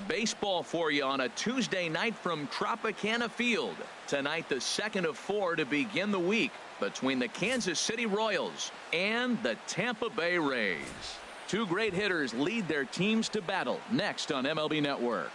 baseball for you on a Tuesday night from Tropicana Field. Tonight, the second of 4 to begin the week between the Kansas City Royals and the Tampa Bay Rays. Two great hitters lead their teams to battle next on MLB Network.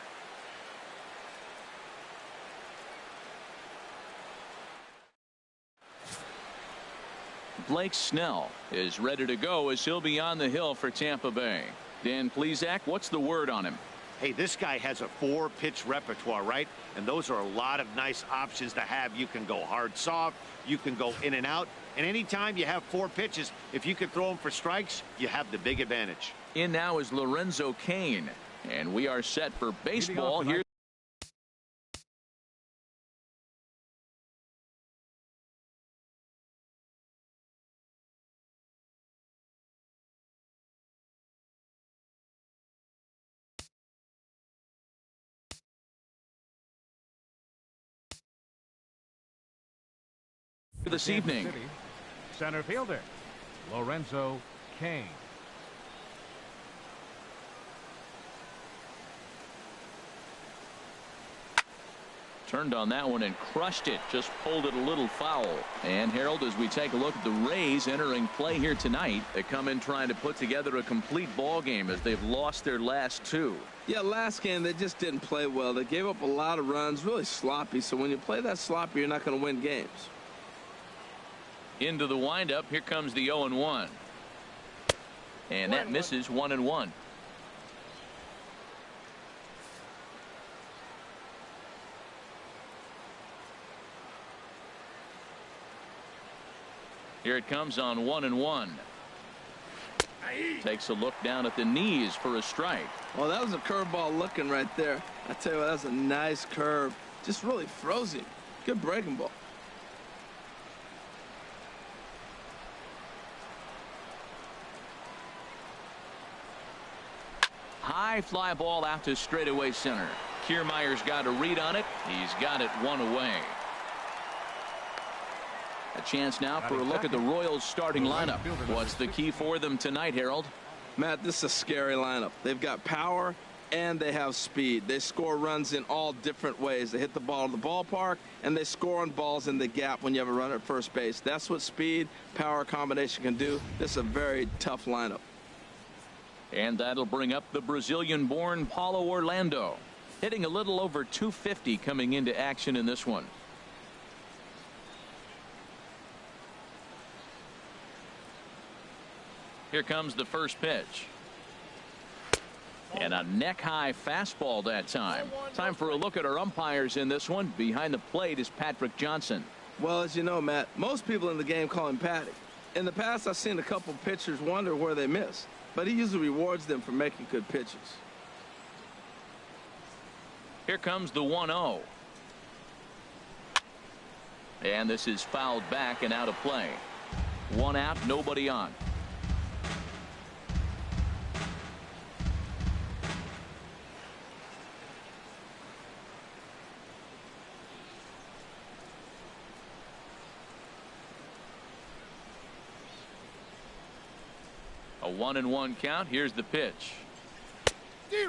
Blake Snell is ready to go as he'll be on the hill for Tampa Bay. Dan Plesac, what's the word on him? Hey, this guy has a 4-pitch repertoire, right? And those are a lot of nice options to have. You can go hard, soft. You can go in and out. And anytime you have 4 pitches, if you can throw them for strikes, you have the big advantage. In now is Lorenzo Cain. And we are set for baseball here. This evening, center fielder Lorenzo Cain. Turned on that one and crushed it. Just pulled it a little foul. And Harold, as we take a look at the Rays entering play here tonight, they come in trying to put together a complete ball game as they've lost their last 2. Yeah, last game they just didn't play well. They gave up a lot of runs, really sloppy. So when you play that sloppy, you're not going to win games. Into the windup. Here comes the 0-1. And that misses 1-1. Here it comes on 1-1. Takes a look down at the knees for a strike. Well, that was a curveball looking right there. I tell you what, that was a nice curve. Just really froze him. Good breaking ball. High fly ball out to straightaway center. Kiermaier's got a read on it. He's got it 1 away. A chance now for a look at the Royals starting lineup. What's the key for them tonight, Harold? Matt, this is a scary lineup. They've got power and they have speed. They score runs in all different ways. They hit the ball to the ballpark and they score on balls in the gap when you have a runner at first base. That's what speed, power combination can do. This is a very tough lineup. And that'll bring up the Brazilian-born Paulo Orlando, hitting a little over 250 coming into action in this one. Here comes the first pitch. And a neck-high fastball that time. Time for a look at our umpires in this one. Behind the plate is Patrick Johnson. Well, as you know, Matt, most people in the game call him Patty. In the past, I've seen a couple pitchers wonder where they miss. But he usually rewards them for making good pitches. Here comes the 1-0. And this is fouled back and out of play. 1 out, nobody on. A 1-1 count. Here's the pitch.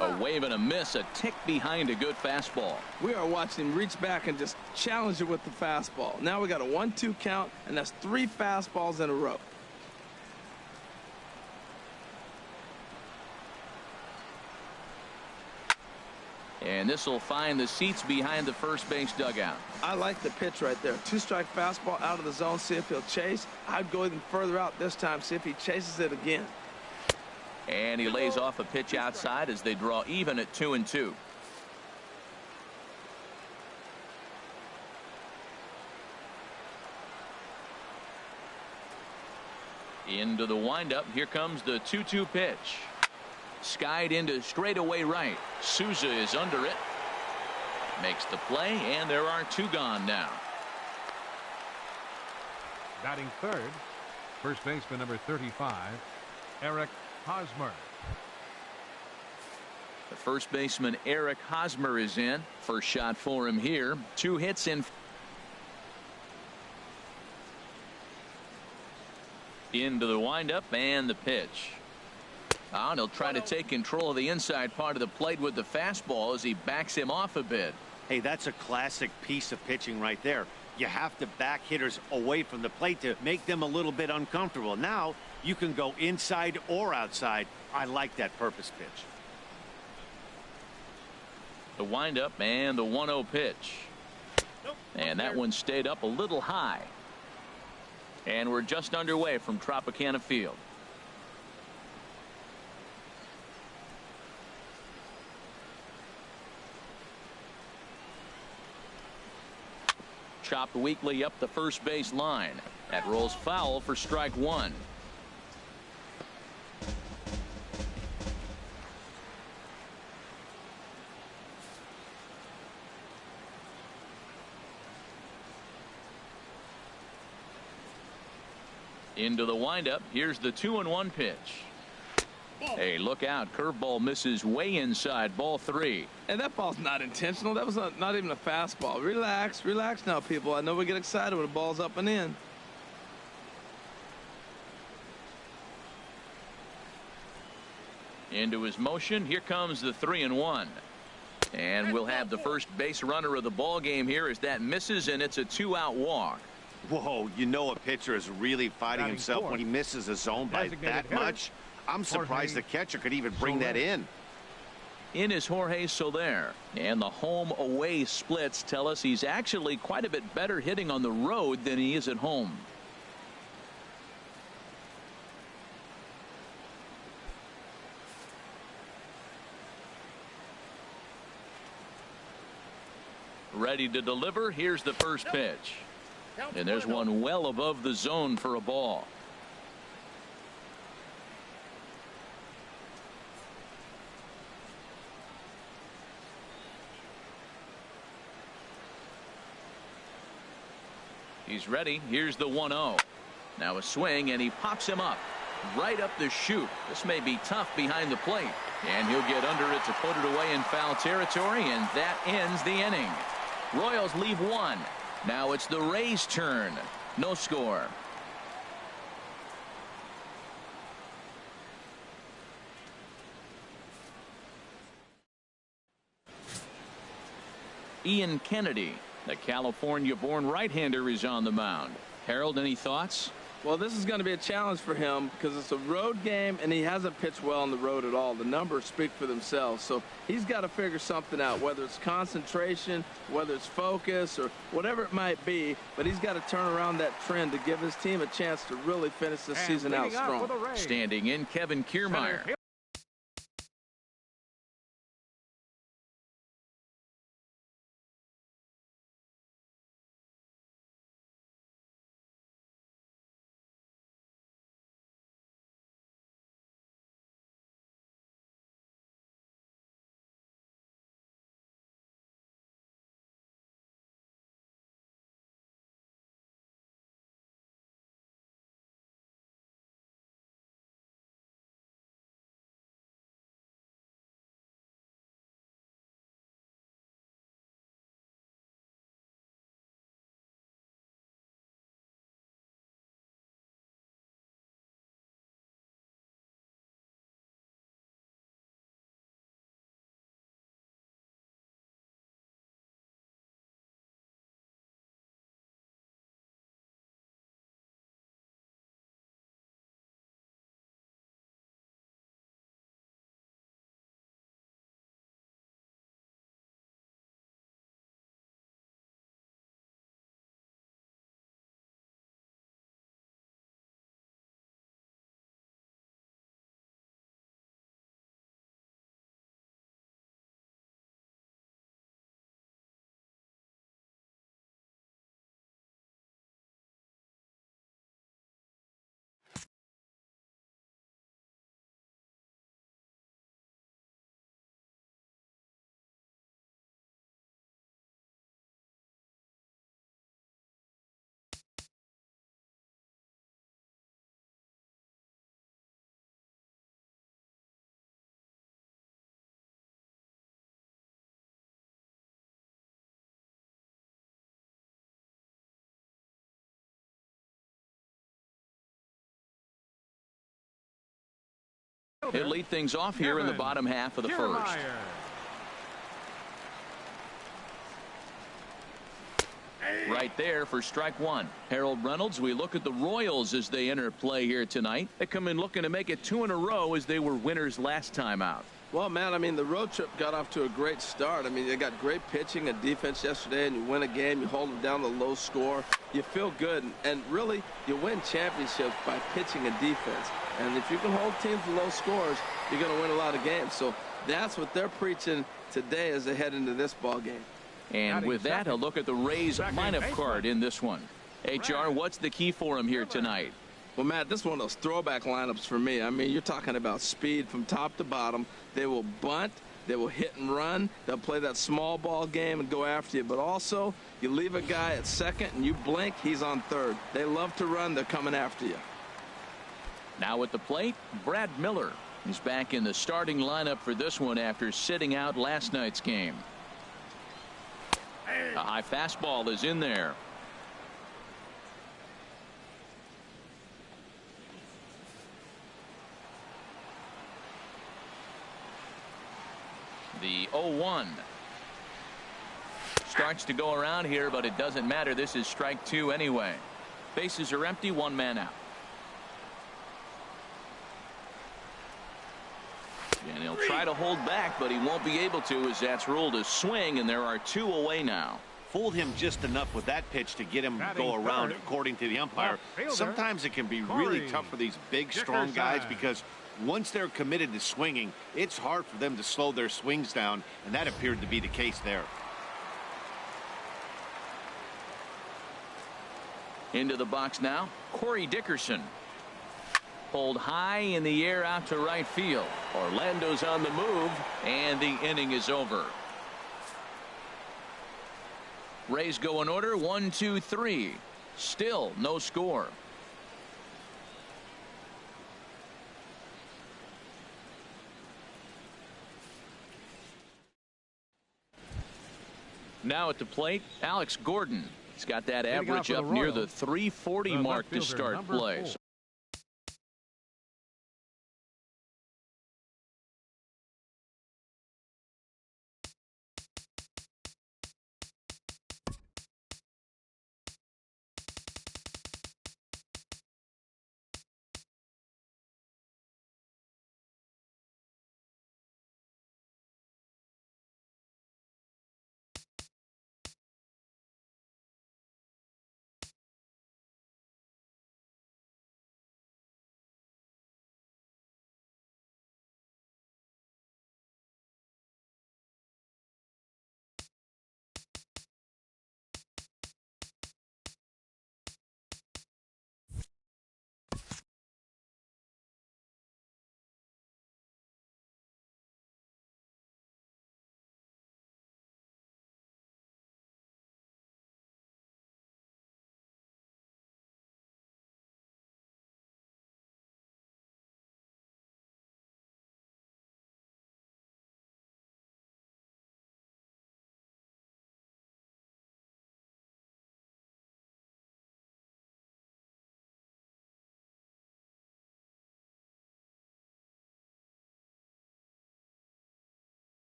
A wave and a miss. A tick behind a good fastball. We are watching him reach back and just challenge it with the fastball. Now we got a 1-2 count, and that's 3 fastballs in a row. And this will find the seats behind the first base dugout. I like the pitch right there. 2-strike fastball out of the zone. See if he'll chase. I'd go even further out this time. See if he chases it again. And he lays off a pitch outside as they draw even at 2-2. Into the windup. Here comes the 2-2 pitch. Skied into straightaway right. Souza is under it. Makes the play, and there are 2 gone now. Batting third, first baseman number 35, Eric Hosmer. The first baseman Eric Hosmer is in. First shot for him here. 2 hits in. Into the windup and the pitch. And he'll try to take control of the inside part of the plate with the fastball as he backs him off a bit. Hey, that's a classic piece of pitching right there. You have to back hitters away from the plate to make them a little bit uncomfortable. Now you can go inside or outside. I like that purpose pitch. The windup and the 1-0 pitch. And that one stayed up a little high. And we're just underway from Tropicana Field. Chopped weakly up the first base line. That rolls foul for strike one. Into the windup. Here's the 2-1 pitch. Hey, look out. Curveball misses way inside. Ball three. And that ball's not intentional. That was not even a fastball. Relax. Relax now, people. I know we get excited when the ball's up and in. Into his motion. Here comes the 3-1. And we'll have the first base runner of the ball game here as that misses, and it's a 2-out walk. Whoa, you know a pitcher is really fighting himself when he misses a zone by that much. I'm surprised the catcher could even bring that in. In is Jorge Soler, and the home away splits tell us he's actually quite a bit better hitting on the road than he is at home. Ready to deliver. Here's the first pitch. And there's one well above the zone for a ball. He's ready. Here's the 1-0. Now a swing, and he pops him up right up the chute. This may be tough behind the plate, and he'll get under it to put it away in foul territory, and that ends the inning. Royals leave one. Now it's the Rays' turn. No score. Ian Kennedy, the California-born right-hander, is on the mound. Harold, any thoughts? Well, this is going to be a challenge for him because it's a road game and he hasn't pitched well on the road at all. The numbers speak for themselves. So he's got to figure something out, whether it's concentration, whether it's focus, or whatever it might be. But he's got to turn around that trend to give his team a chance to really finish this season out strong. Standing in, Kevin Kiermaier. He'll lead things off here in the bottom half of the first. Right there for strike one. Harold Reynolds, we look at the Royals as they enter play here tonight. They come in looking to make it 2 in a row as they were winners last time out. Well, man, I mean, the road trip got off to a great start. I mean, they got great pitching and defense yesterday, and you win a game, you hold them down to a low score. You feel good, and really, you win championships by pitching and defense. And if you can hold teams to low scores, you're going to win a lot of games. So that's what they're preaching today as they head into this ball game. And with that, a look at the Rays lineup card in this one. HR, what's the key for him here tonight? Well, Matt, this is one of those throwback lineups for me. I mean, you're talking about speed from top to bottom. They will bunt. They will hit and run. They'll play that small ball game and go after you. But also, you leave a guy at second and you blink, he's on third. They love to run. They're coming after you. Now at the plate, Brad Miller. He's back in the starting lineup for this one after sitting out last night's game. A high fastball is in there. The 0-1 starts to go around here, but it doesn't matter. This is strike two anyway. Bases are empty, 1 man out. And he'll try to hold back, but he won't be able to, as that's ruled a swing, and there are 2 away now. Fooled him just enough with that pitch to get him to go around, according to the umpire. Sometimes it can be really tough for these big, strong guys because once they're committed to swinging, it's hard for them to slow their swings down, and that appeared to be the case there. Into the box now, Corey Dickerson. Pulled high in the air out to right field. Orlando's on the move, and the inning is over. Rays go in order, 1, 2, 3. Still no score. Now at the plate, Alex Gordon. He's got that average up near the 340 mark to start play.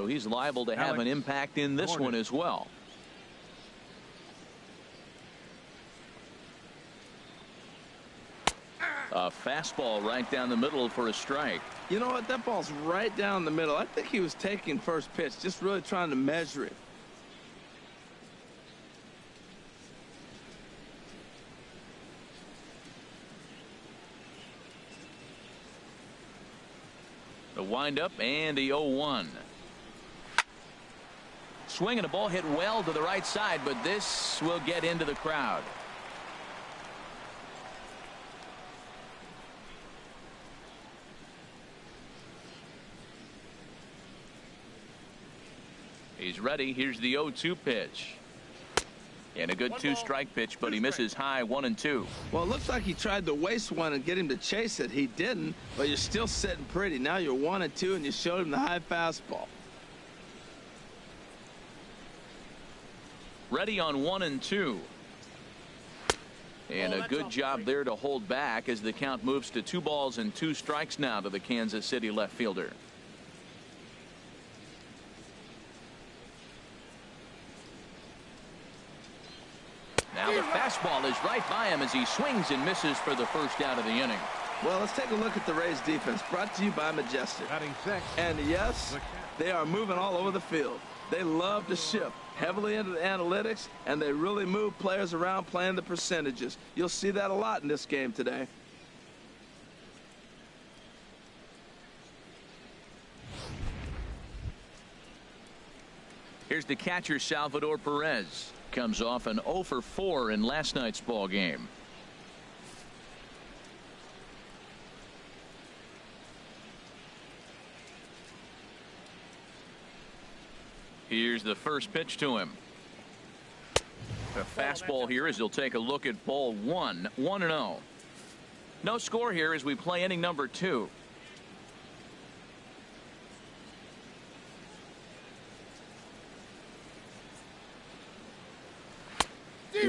So he's liable to have an impact in this one as well. A fastball right down the middle for a strike. You know what? That ball's right down the middle. I think he was taking first pitch, just really trying to measure it. The windup and the 0-1. Swinging a ball hit well to the right side, but this will get into the crowd. He's ready. Here's the 0-2 pitch. And a good two-strike pitch, but he misses high 1-2. Well, it looks like he tried to waste one and get him to chase it. He didn't, but you're still sitting pretty. Now you're 1-2, and you showed him the high fastball. Ready on 1-2. And a good job there to hold back as the count moves to 2 balls and 2 strikes now to the Kansas City left fielder. Now the fastball is right by him as he swings and misses for the first out of the inning. Well, let's take a look at the Rays defense, brought to you by Majestic. Batting sixth. And yes, they are moving all over the field. They love to shift heavily into the analytics, and they really move players around playing the percentages. You'll see that a lot in this game today. Here's the catcher, Salvador Perez. Comes off an 0 for 4 in last night's ball game. Here's the first pitch to him. The fastball here as he'll take a look at ball 1. 1-0. No score here as we play inning number 2.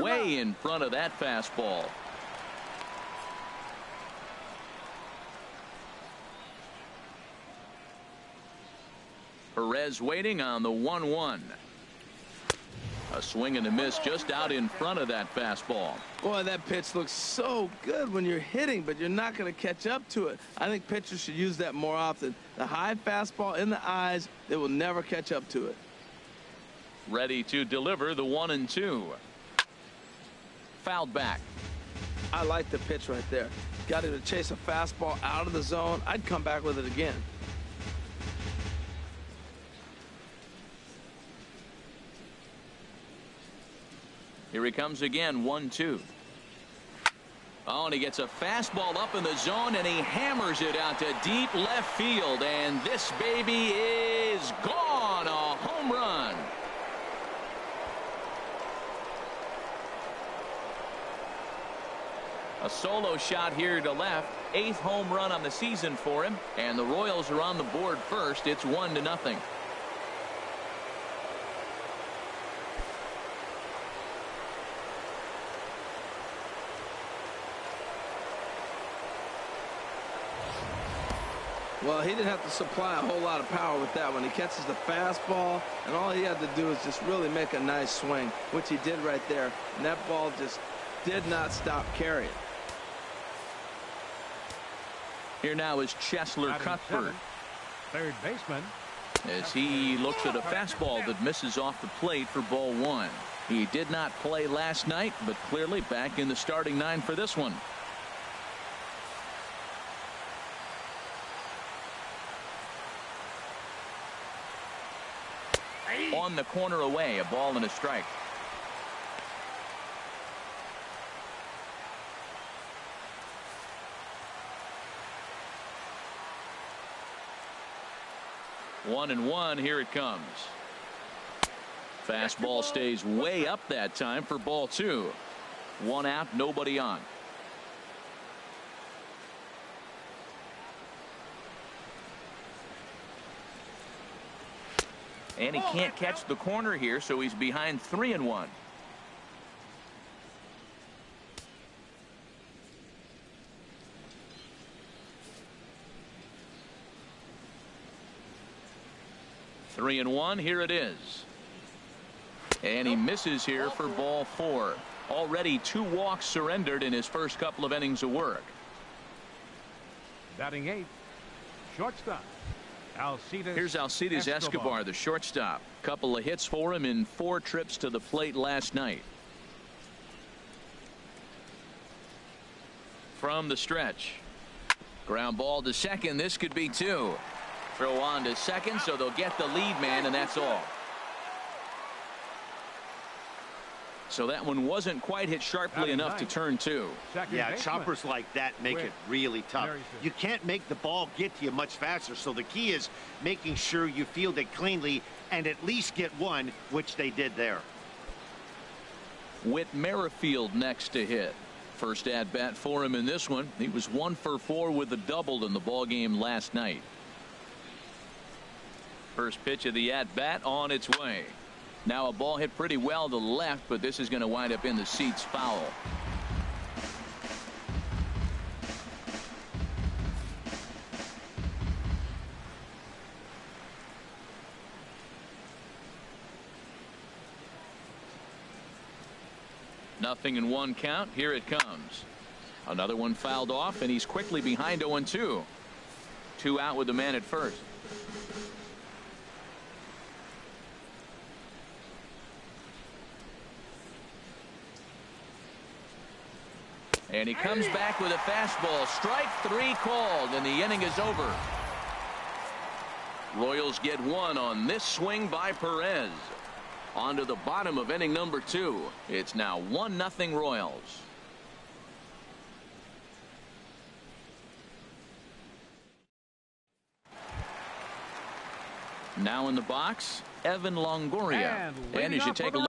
Way in front of that fastball. Perez waiting on the 1-1. A swing and a miss just out in front of that fastball. Boy, that pitch looks so good when you're hitting, but you're not going to catch up to it. I think pitchers should use that more often. The high fastball in the eyes, they will never catch up to it. Ready to deliver the 1-2. Fouled back. I like the pitch right there. Got him to chase a fastball out of the zone. I'd come back with it again. Here he comes again. 1-2. Oh, and he gets a fastball up in the zone, and he hammers it out to deep left field. And this baby is gone. A home run. A solo shot here to left. 8th home run on the season for him. And the Royals are on the board first. It's 1-0. Well, he didn't have to supply a whole lot of power with that one. He catches the fastball, and all he had to do is just really make a nice swing, which he did right there. And that ball just did not stop carrying. Here now is Cheslor Cuthbert. Third baseman. As he looks at a fastball that misses off the plate for ball 1. He did not play last night, but clearly back in the starting 9 for this one. On the corner away, a ball and a strike. One and one. Here it comes. Fastball stays way up that time for ball 2. 1 out, nobody on. And he can't catch the corner here, so he's behind 3-1. 3-1. Here it is. And he misses here for ball 4. Already 2 walks surrendered in his first couple of innings of work. Batting 8th, shortstop, Alcides. Here's Alcides Escobar, the shortstop. Couple of hits for him in 4 trips to the plate last night. From the stretch. Ground ball to second. This could be 2. Throw on to second, so they'll get the lead man, and that's all. So that one wasn't quite hit sharply enough to turn 2. Yeah, choppers like that make it really tough. You can't make the ball get to you much faster, so the key is making sure you field it cleanly and at least get one, which they did there. Whit Merrifield next to hit. First at bat for him in this one. He was 1 for 4 with a double in the ball game last night. First pitch of the at bat on its way. Now a ball hit pretty well to the left, but this is going to wind up in the seats foul. Nothing in 1 count. Here it comes. Another one fouled off, and he's quickly behind 0-2. 2 out with the man at first. And he comes back with a fastball. Strike 3 called, and the inning is over. Royals get 1 on this swing by Perez. On to the bottom of inning number 2. It's now 1-0 Royals. Now in the box, Evan Longoria. And as you take a look.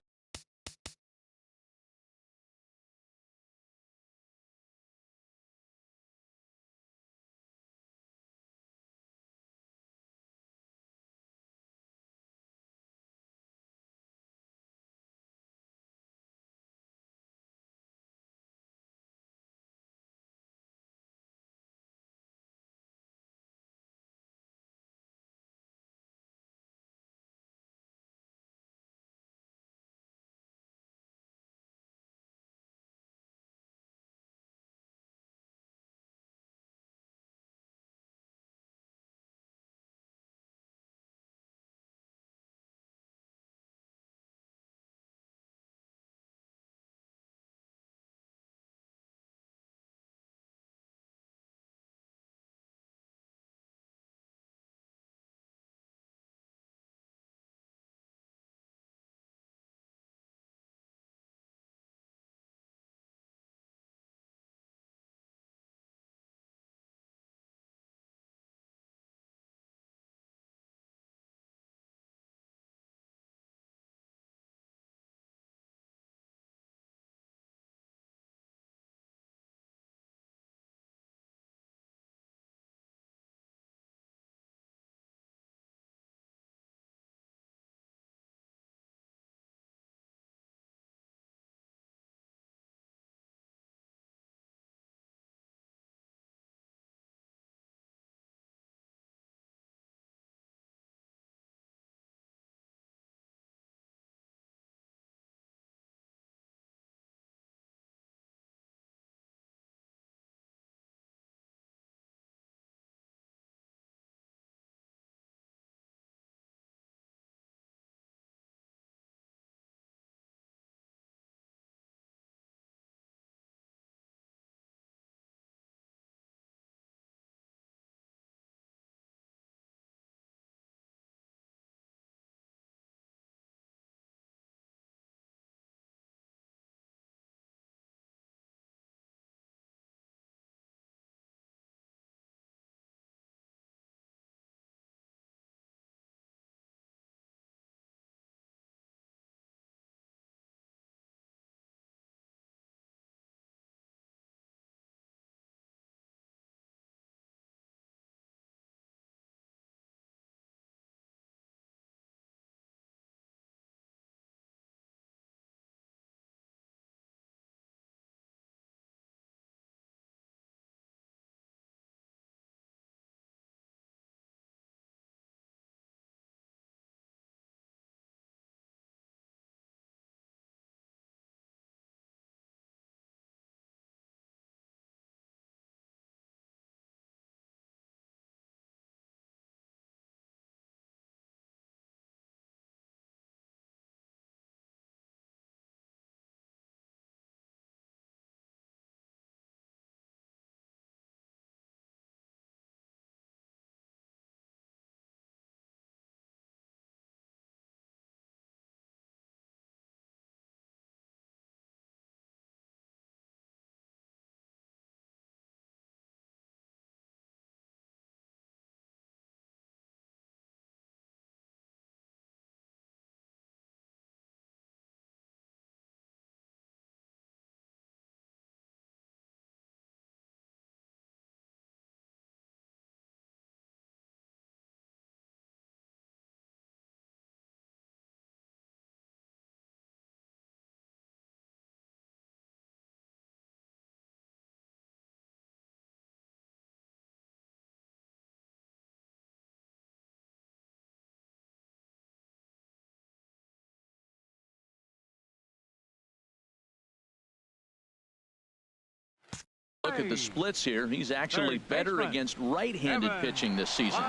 Look at the splits here. He's actually better against right-handed pitching this season.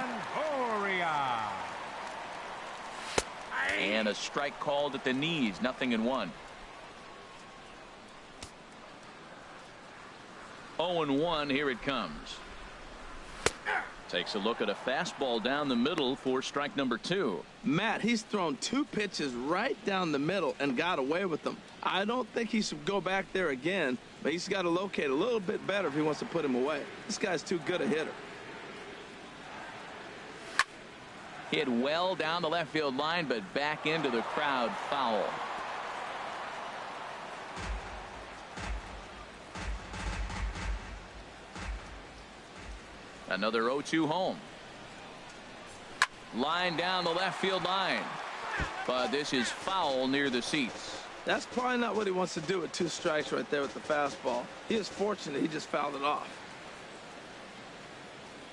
And a strike called at the knees. 0-1. 0-1. Here it comes. Takes a look at a fastball down the middle for strike number 2. Matt, he's thrown 2 pitches right down the middle and got away with them. I don't think he should go back there again, but he's got to locate a little bit better if he wants to put him away. This guy's too good a hitter. Hit well down the left field line, but back into the crowd. Foul. Another 0-2 home. Line down the left field line. But this is foul near the seats. That's probably not what he wants to do with 2 strikes right there with the fastball. He is fortunate he just fouled it off.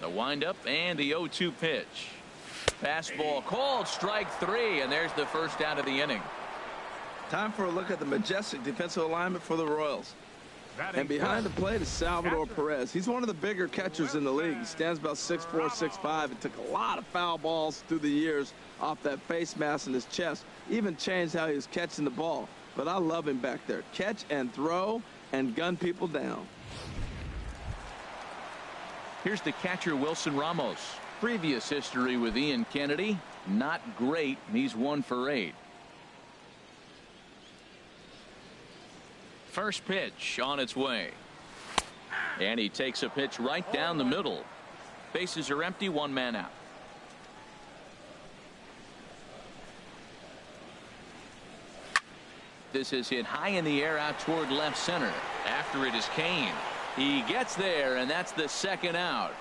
The windup and the 0-2 pitch. Fastball called, strike 3, and there's the first out of the inning. Time for a look at the majestic defensive alignment for the Royals. And behind the plate is Salvador Perez. He's one of the bigger catchers in the league. He stands about 6'4", 6'5", and took a lot of foul balls through the years off that face mask in his chest. Even changed how he was catching the ball. But I love him back there. Catch and throw and gun people down. Here's the catcher, Wilson Ramos. Previous history with Ian Kennedy, not great. He's 1 for 8. First pitch on its way. And he takes a pitch right down the middle. Bases are empty, 1 man out. This is hit high in the air out toward left center. After it is Kane. He gets there, and that's the 2nd out.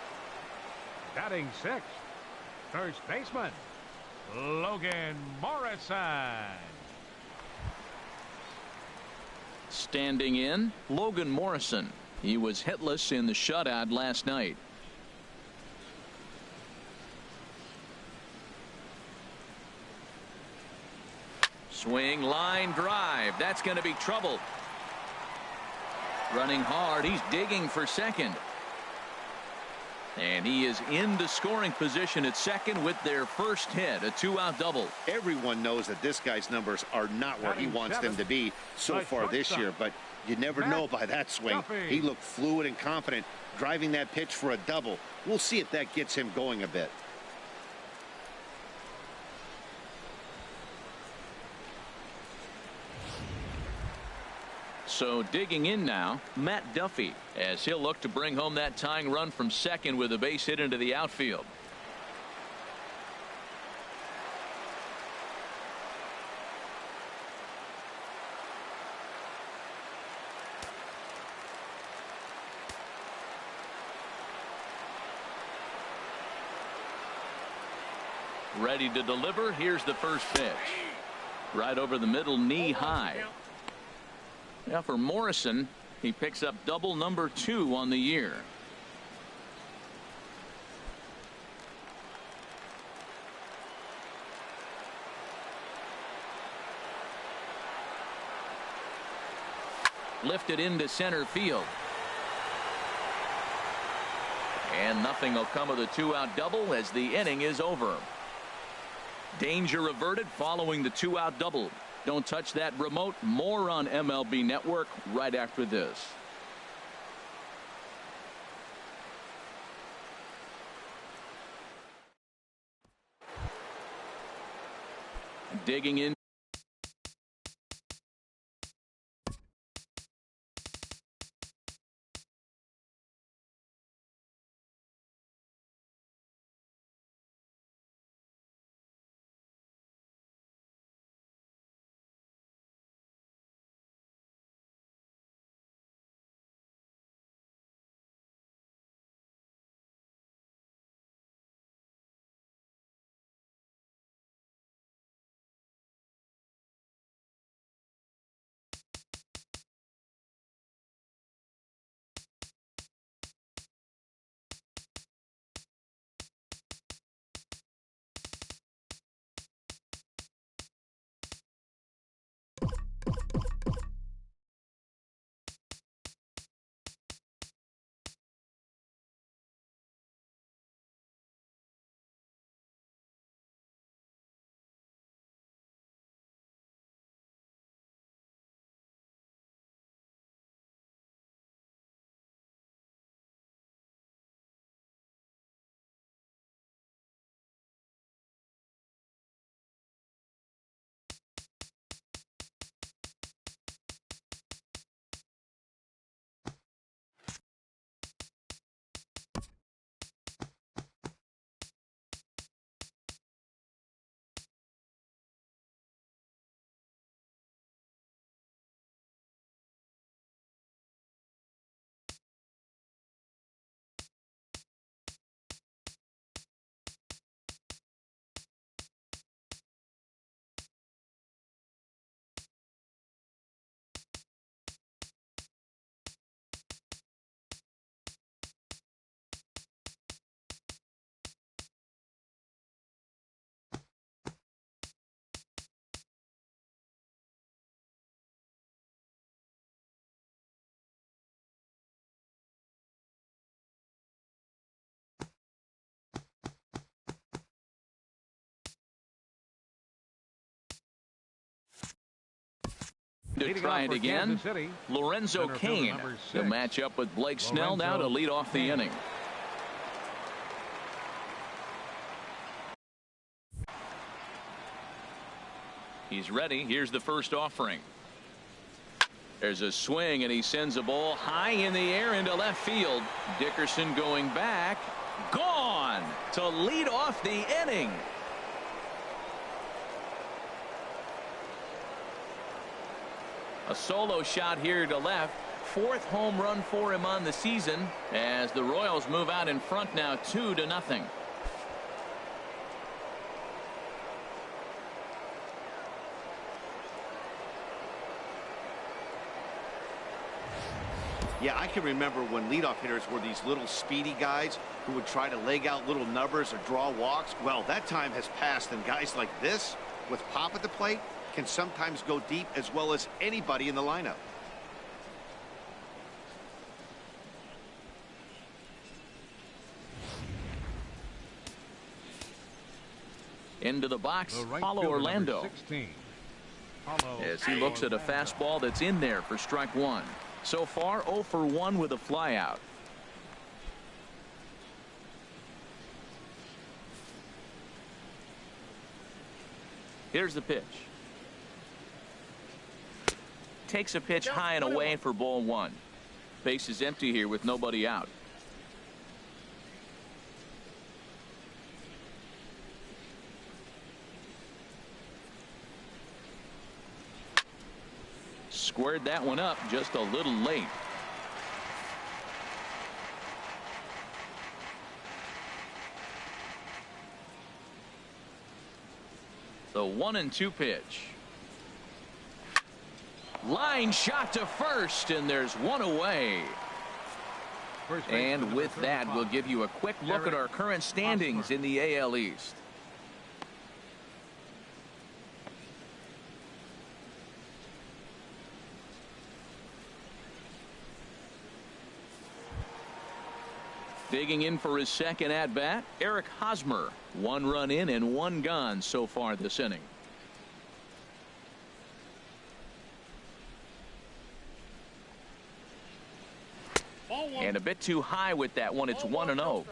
Batting 6th, first baseman, Logan Morrison. Standing in, Logan Morrison. He was hitless in the shutout last night. Swing, line drive. That's going to be trouble. Running hard. He's digging for second. And he is in the scoring position at second with their first hit, a 2-out double. Everyone knows that this guy's numbers are not where he wants them to be so far this year, but you never know by that swing. He looked fluid and confident driving that pitch for a double. We'll see if that gets him going a bit. So digging in now, Matt Duffy, as he'll look to bring home that tying run from second with a base hit into the outfield. Ready to deliver. Here's the first pitch. Right over the middle, knee high. Now for Morrison, he picks up double number 2 on the year. Lifted into center field. And nothing will come of the 2-out double as the inning is over. Danger averted following the 2-out double. Don't touch that remote. More on MLB Network right after this. Digging in. to Leading try off it for again. Kansas City, Lorenzo center fielder Cain number to 6, match up with Blake Snell now to Lorenzo lead off the Cain. inning. He's ready. Here's the first offering. There's a swing, and he sends a ball high in the air into left field. Dickerson going back. Gone to lead off the inning. A solo shot here to left. 4th home run for him on the season as the Royals move out in front now 2-0. Yeah, I can remember when leadoff hitters were these little speedy guys who would try to leg out little numbers or draw walks. Well, that time has passed, and guys like this with pop at the plate can sometimes go deep as well as anybody in the lineup. Into the box, The right Paulo fielder, Orlando. number 16, Paulo As he looks at a Orlando. fastball that's in there for strike one. So far 0 for 1 with a flyout. Here's the pitch. Takes a pitch high and away for ball 1. Base is empty here with nobody out. Squared that one up just a little late. The 1-2 pitch. Line shot to first, and there's one away. First baseman, And number with that, 35, we'll give you a quick look at our current standings in the AL East. Digging in for his second at bat, Eric Hosmer. 1 run in and 1 gone so far this inning. And a bit too high with that one. It's 1-0.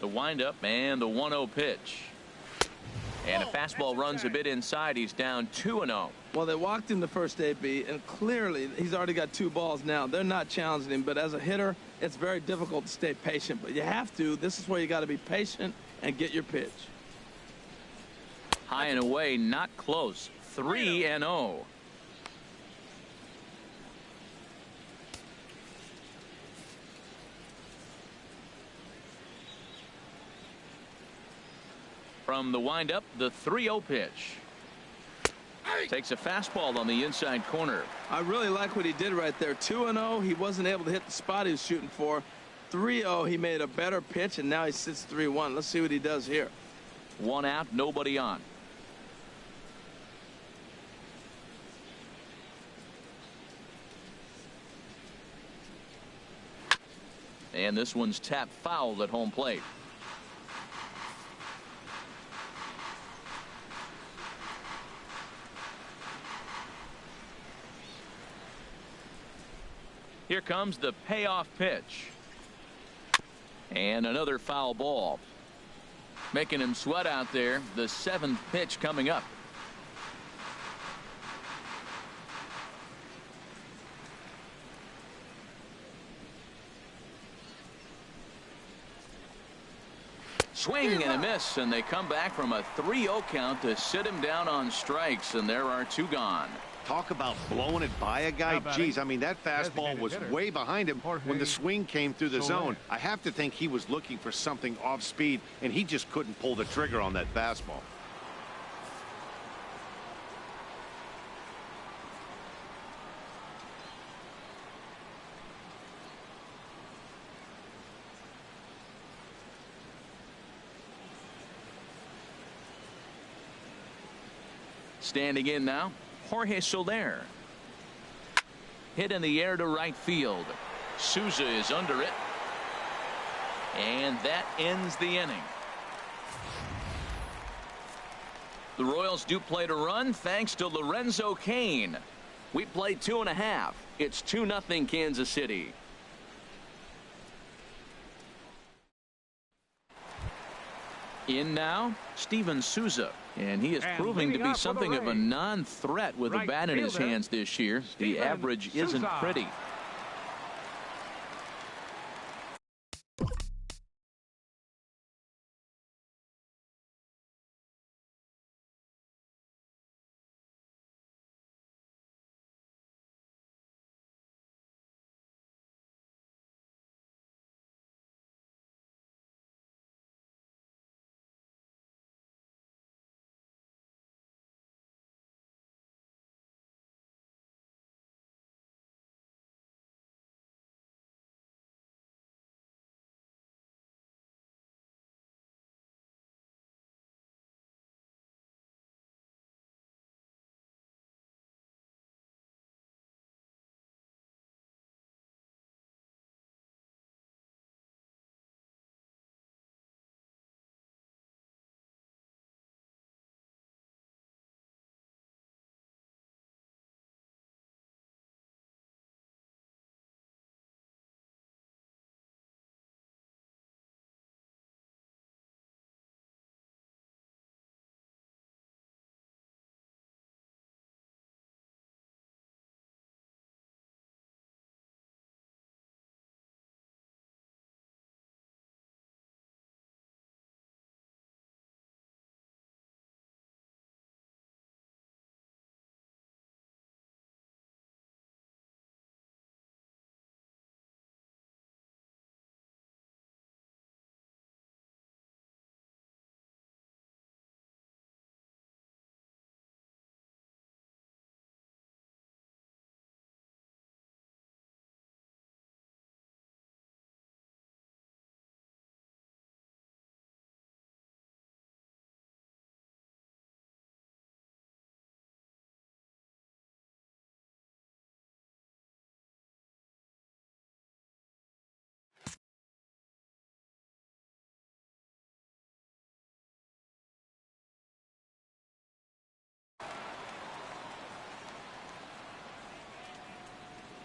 The windup and the 1-0 pitch. And a fastball runs a bit inside. He's down 2-0. Well, they walked him the first AB, and clearly he's already got 2 balls now. They're not challenging him, but as a hitter, it's very difficult to stay patient. But you have to. This is where you got to be patient and get your pitch. High and away, not close. 3-0. From the windup, the 3-0 pitch. Takes a fastball on the inside corner. I really like what he did right there. 2-0, he wasn't able to hit the spot he was shooting for. 3-0, he made a better pitch, and now he sits 3-1. Let's see what he does here. 1 out, nobody on. And this one's tapped foul at home plate. Here comes the payoff pitch. And another foul ball. Making him sweat out there. The 7th pitch coming up. Swing and a miss, and they come back from a 3-0 count to sit him down on strikes, and there are 2 gone. Talk about blowing it by a guy. Geez, I mean, that fastball was way behind him when the swing came through the zone. I have to think he was looking for something off speed, and he just couldn't pull the trigger on that fastball. Standing in now, Jorge Soler. Hit in the air to right field. Souza is under it. And that ends the inning. The Royals do play to run thanks to Lorenzo Cain. We played 2.5. It's 2-0 Kansas City. In now, Steven Souza. And he is proving to be something of a non-threat with a bat in his hands this year. The average isn't pretty.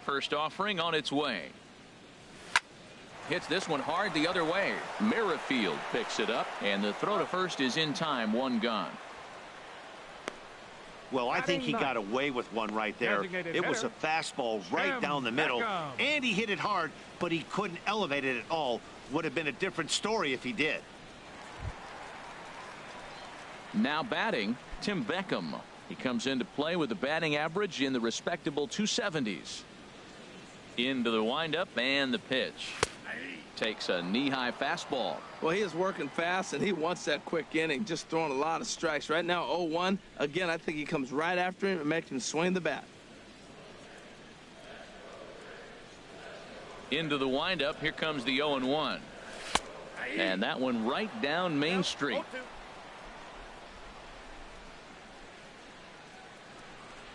First offering on its way. Hits this one hard the other way. Merrifield picks it up, and the throw to first is in time. One gone. Well, I think he got away with one right there. It was a fastball right down the middle, and he hit it hard, but he couldn't elevate it at all. Would have been a different story if he did. Now batting, Tim Beckham. He comes into play with a batting average in the respectable 270s. Into the windup and the pitch. Takes a knee-high fastball. Well, he is working fast, and he wants that quick inning, just throwing a lot of strikes. Right now, 0-1. Again, I think he comes right after him and makes him swing the bat. Into the windup. Here comes the 0-1. And that one right down Main Street.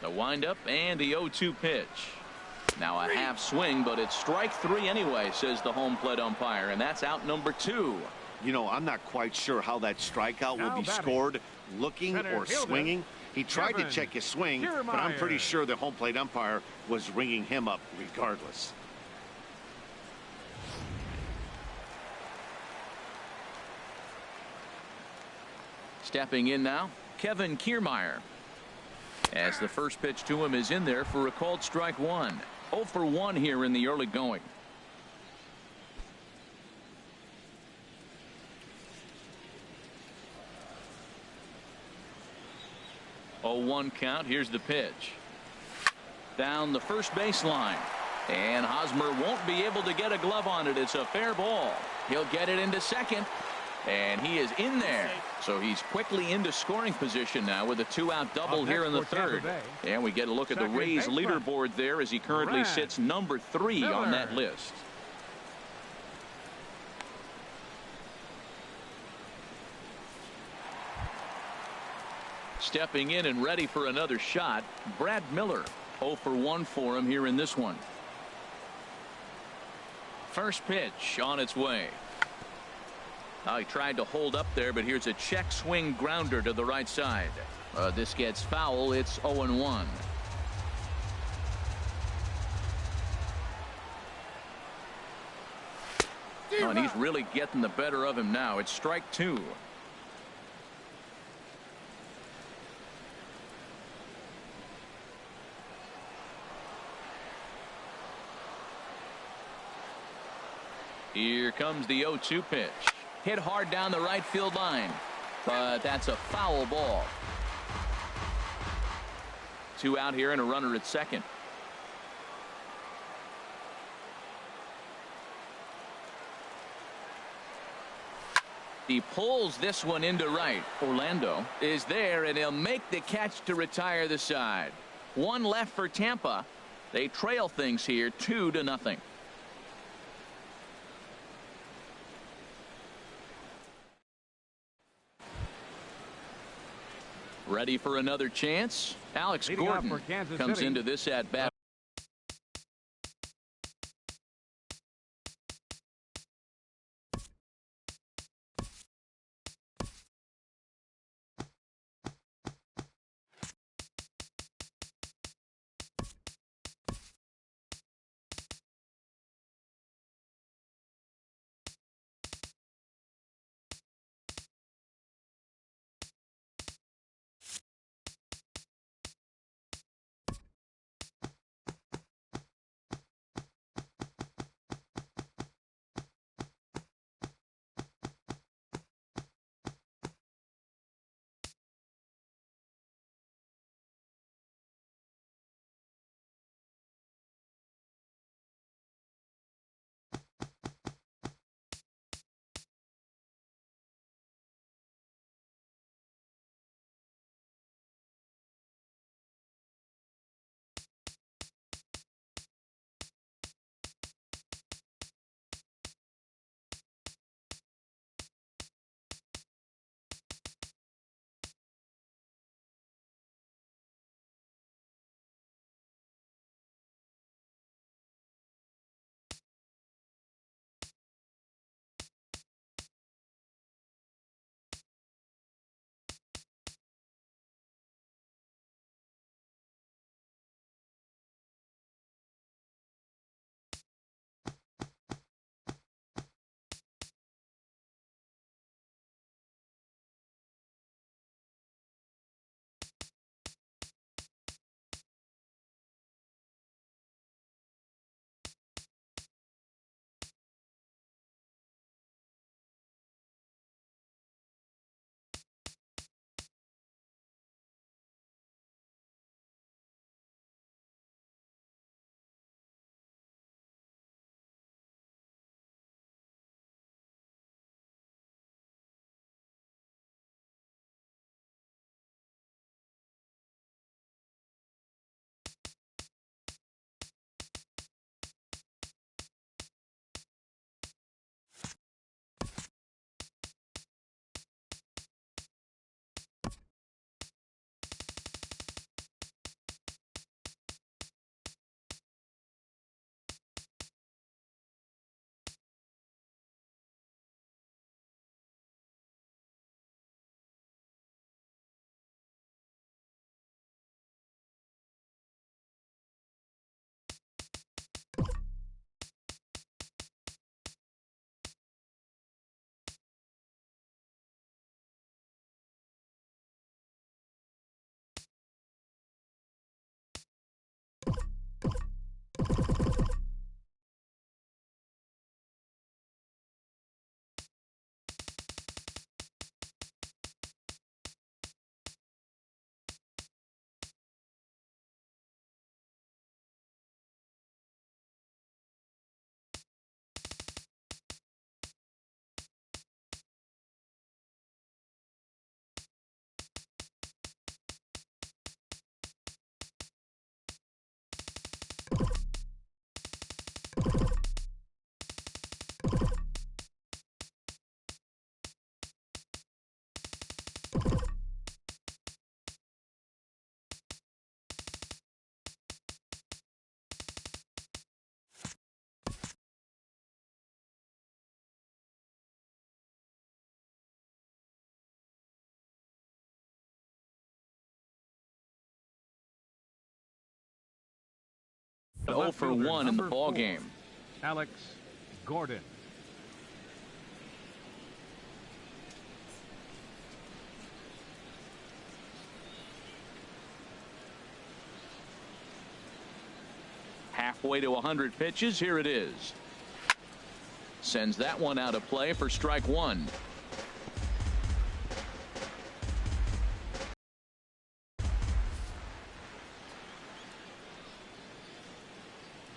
The windup and the 0-2 pitch. Now a half swing, but it's strike three anyway, says the home plate umpire, and that's out number 2. You know, I'm not quite sure how that strikeout will be scored, looking or swinging. He tried to check his swing, but I'm pretty sure the home plate umpire was ringing him up regardless. Stepping in now, Kevin Kiermaier. As the first pitch to him is in there for a called strike one. 0 for 1 here in the early going. Oh, 1 count. Here's the pitch. Down the first baseline. And Hosmer won't be able to get a glove on it. It's a fair ball. He'll get it into second. And he is in there. So he's quickly into scoring position now with a 2-out double here in the third. And we get a look at the Rays leaderboard there as he currently sits number 3 on that list. Stepping in and ready for another shot, Brad Miller. 0 for 1 for him here in this one. First pitch on its way. He tried to hold up there, but here's a check swing grounder to the right side. This gets foul. It's 0-1. Oh, and he's really getting the better of him now. It's strike 2. Here comes the 0-2 pitch. Hit hard down the right field line, but that's a foul ball. 2 out here and a runner at second. He pulls this one into right. Orlando is there, and he'll make the catch to retire the side. 1 left for Tampa. They trail things here 2-0. Ready for another chance? Alex Leading off Gordon for Kansas comes City. into this at bat. 0 left for fielder, 1 in the number ball 4, game. Alex Gordon. Halfway to 100 pitches. Here it is. Sends that one out of play for strike 1.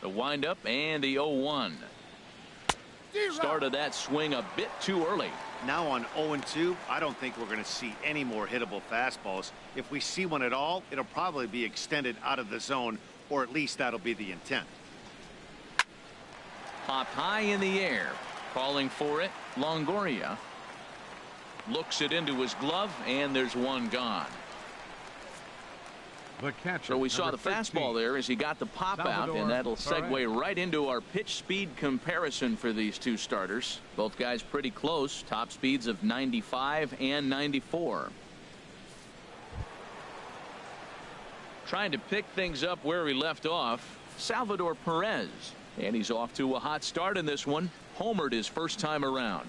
The windup and the 0-1. Started that swing a bit too early. Now on 0-2, I don't think we're going to see any more hittable fastballs. If we see one at all, it'll probably be extended out of the zone, or at least that'll be the intent. Popped high in the air. Calling for it, Longoria. Looks it into his glove, and there's one gone. The catcher, So we saw the number 13, fastball there as he got the pop out, Salvador and that'll segue Perez. right into our pitch speed comparison for these two starters. Both guys pretty close, top speeds of 95 and 94. Trying to pick things up where we left off, Salvador Perez. And he's off to a hot start in this one. Homered his first time around.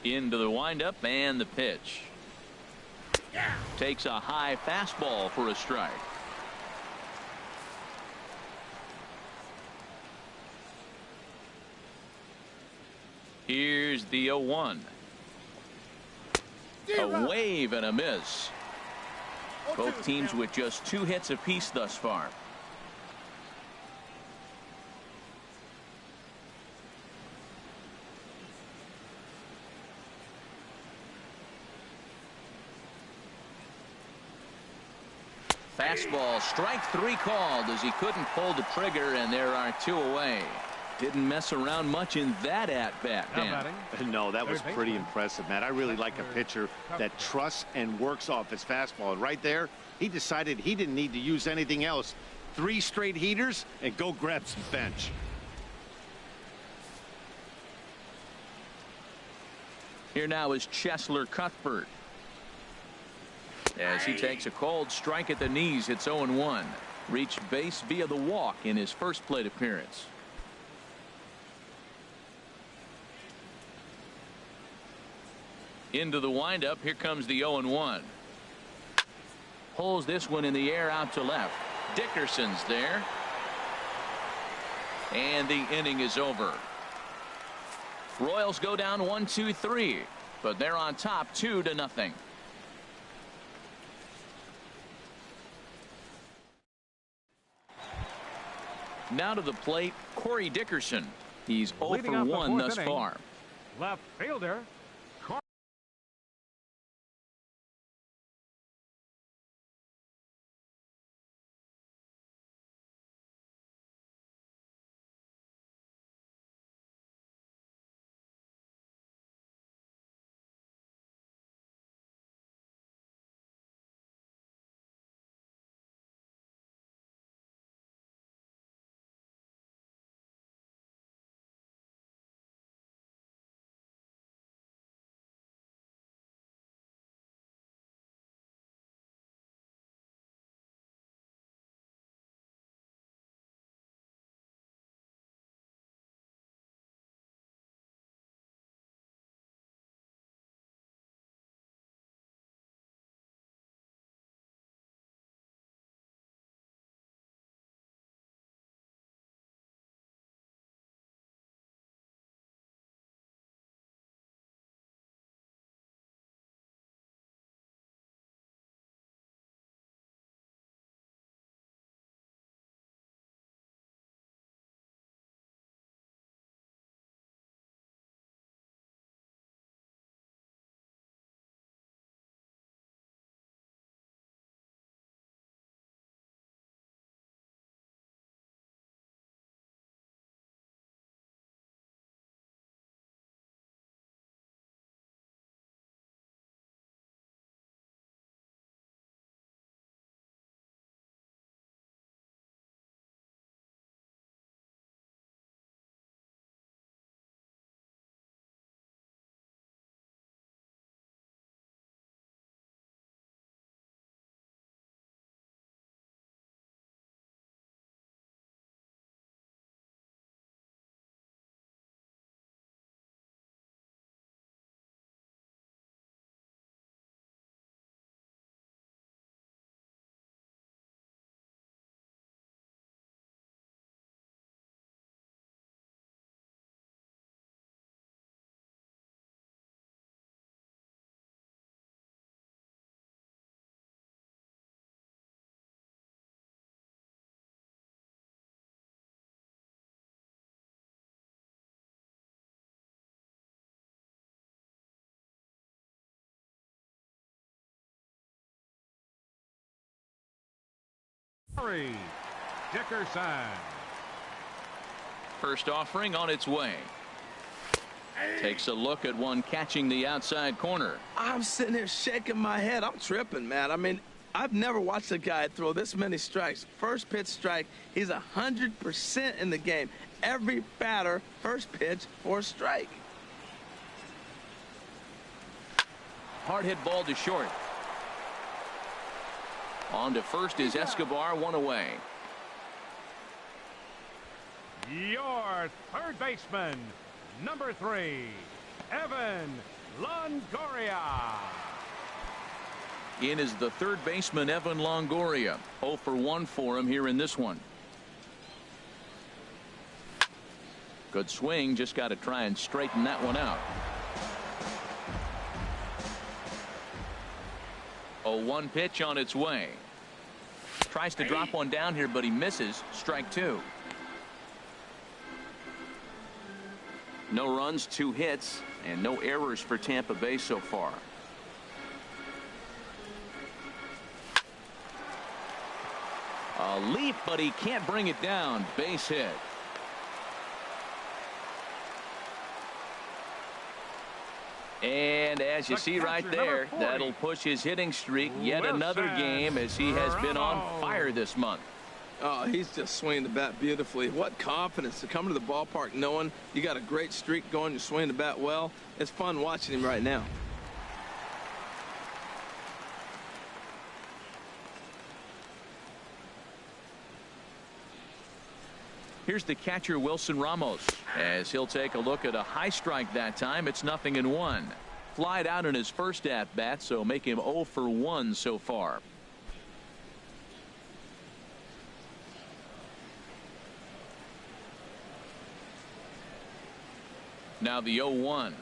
Into the windup and the pitch. Takes a high fastball for a strike. Here's the 0-1. A wave and a miss. Both teams with just 2 hits apiece thus far. Fastball, strike 3 called as he couldn't pull the trigger, and there are 2 away. Didn't mess around much in that at-bat, Now Dan. batting, No, that was Third pretty baseman. impressive, Matt. I really like a pitcher that trusts and works off his fastball. And right there, he decided he didn't need to use anything else. 3 straight heaters and go grab some bench. Here now is Chesler Cuthbert. As he takes a cold strike at the knees, it's 0-1. Reached base via the walk in his first plate appearance. Into the windup. Here comes the 0-1. Pulls this one in the air out to left. Dickerson's there. And the inning is over. Royals go down 1-2-3, but they're on top 2-0. Now to the plate, Corey Dickerson. He's 0 Leading for off the 1 fourth thus inning. far. left fielder 3, Dickerson. First offering on its way. Takes a look at one catching the outside corner. I'm sitting here shaking my head. I'm tripping, man. I mean, I've never watched a guy throw this many strikes. First pitch strike, he's 100% in the game. Every batter, first pitch for a strike. Hard hit ball to short. On to first is Escobar, one away. Your third baseman, number 3, Evan Longoria. In is the third baseman, Evan Longoria. 0 for 1 for him here in this one. Good swing, just got to try and straighten that one out. 0-1 pitch on its way. Tries to drop one down here, but he misses. Strike 2. No runs, 2 hits, and no errors for Tampa Bay so far. A leap, but he can't bring it down. Base hit. And as you see right there, that'll push his hitting streak yet another game, as he has been on fire this month. Oh, he's just swinging the bat beautifully. What confidence to come to the ballpark knowing you got a great streak going, you're swinging the bat well. It's fun watching him right now. Here's the catcher, Wilson Ramos, as he'll take a look at a high strike that time. It's 0-1. Flied out in his first at bat, so make him 0 for 1 so far. Now the 0-1.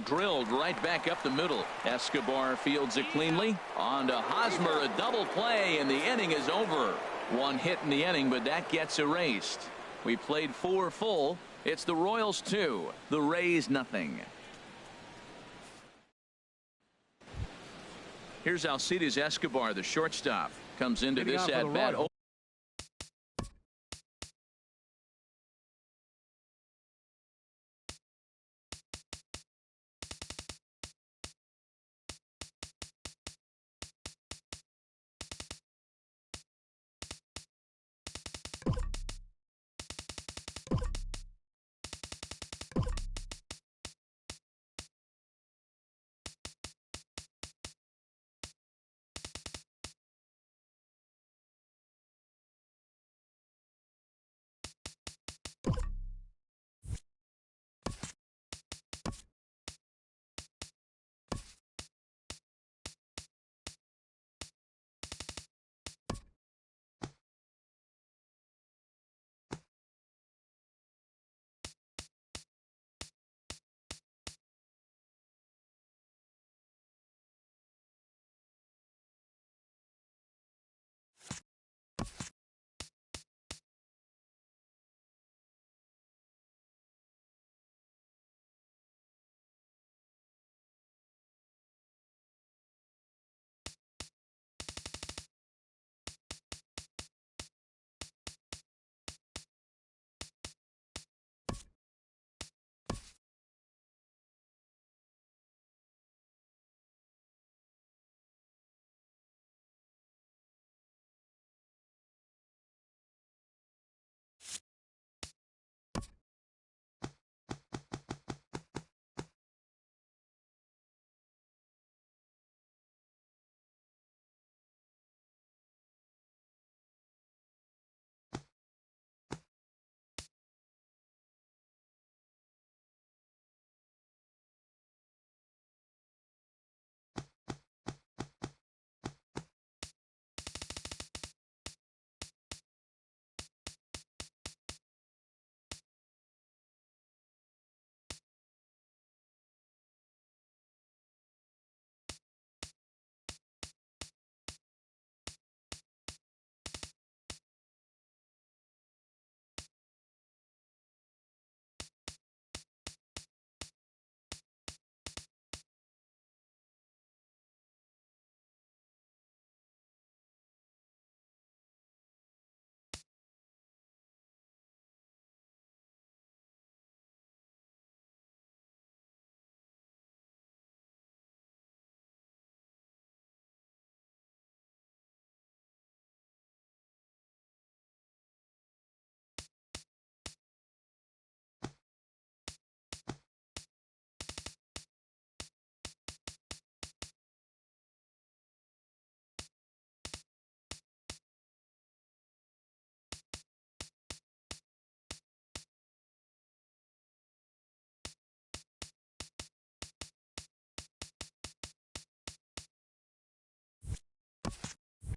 Drilled right back up the middle. Escobar fields it cleanly. On to Hosmer, a double play, and the inning is over. 1 hit in the inning, but that gets erased. We played 4 full. It's the Royals 2, the Rays nothing. Here's Alcides Escobar, the shortstop. Comes into this at bat.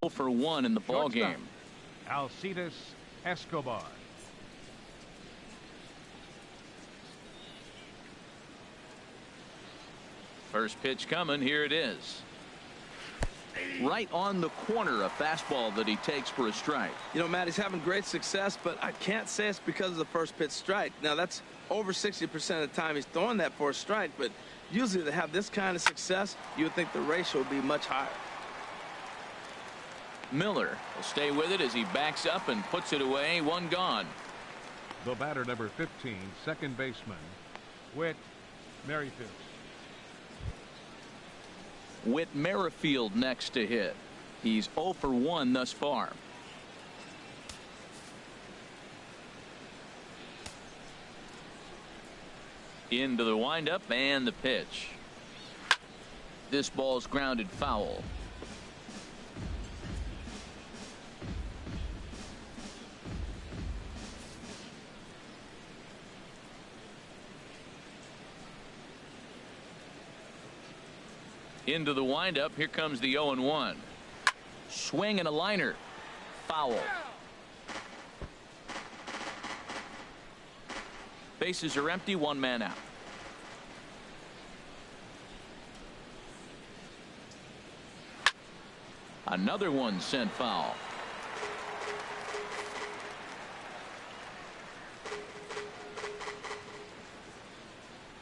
0 for 1 in the ball Shortstop, game. Alcides Escobar. First pitch coming. Here it is. Right on the corner, a fastball that he takes for a strike. You know, Matt, he's having great success, but I can't say it's because of the first pitch strike. Now, that's over 60% of the time he's throwing that for a strike, but usually to have this kind of success, you would think the ratio would be much higher. Miller will stay with it as he backs up and puts it away. One gone. The batter, number 15, second baseman, Whit Merrifield. Whit Merrifield next to hit. He's 0 for 1 thus far. Into the windup and the pitch. This ball's grounded foul. Into the windup. Here comes the 0-1. Swing and a liner. Foul. Bases are empty. One man out. Another one sent foul.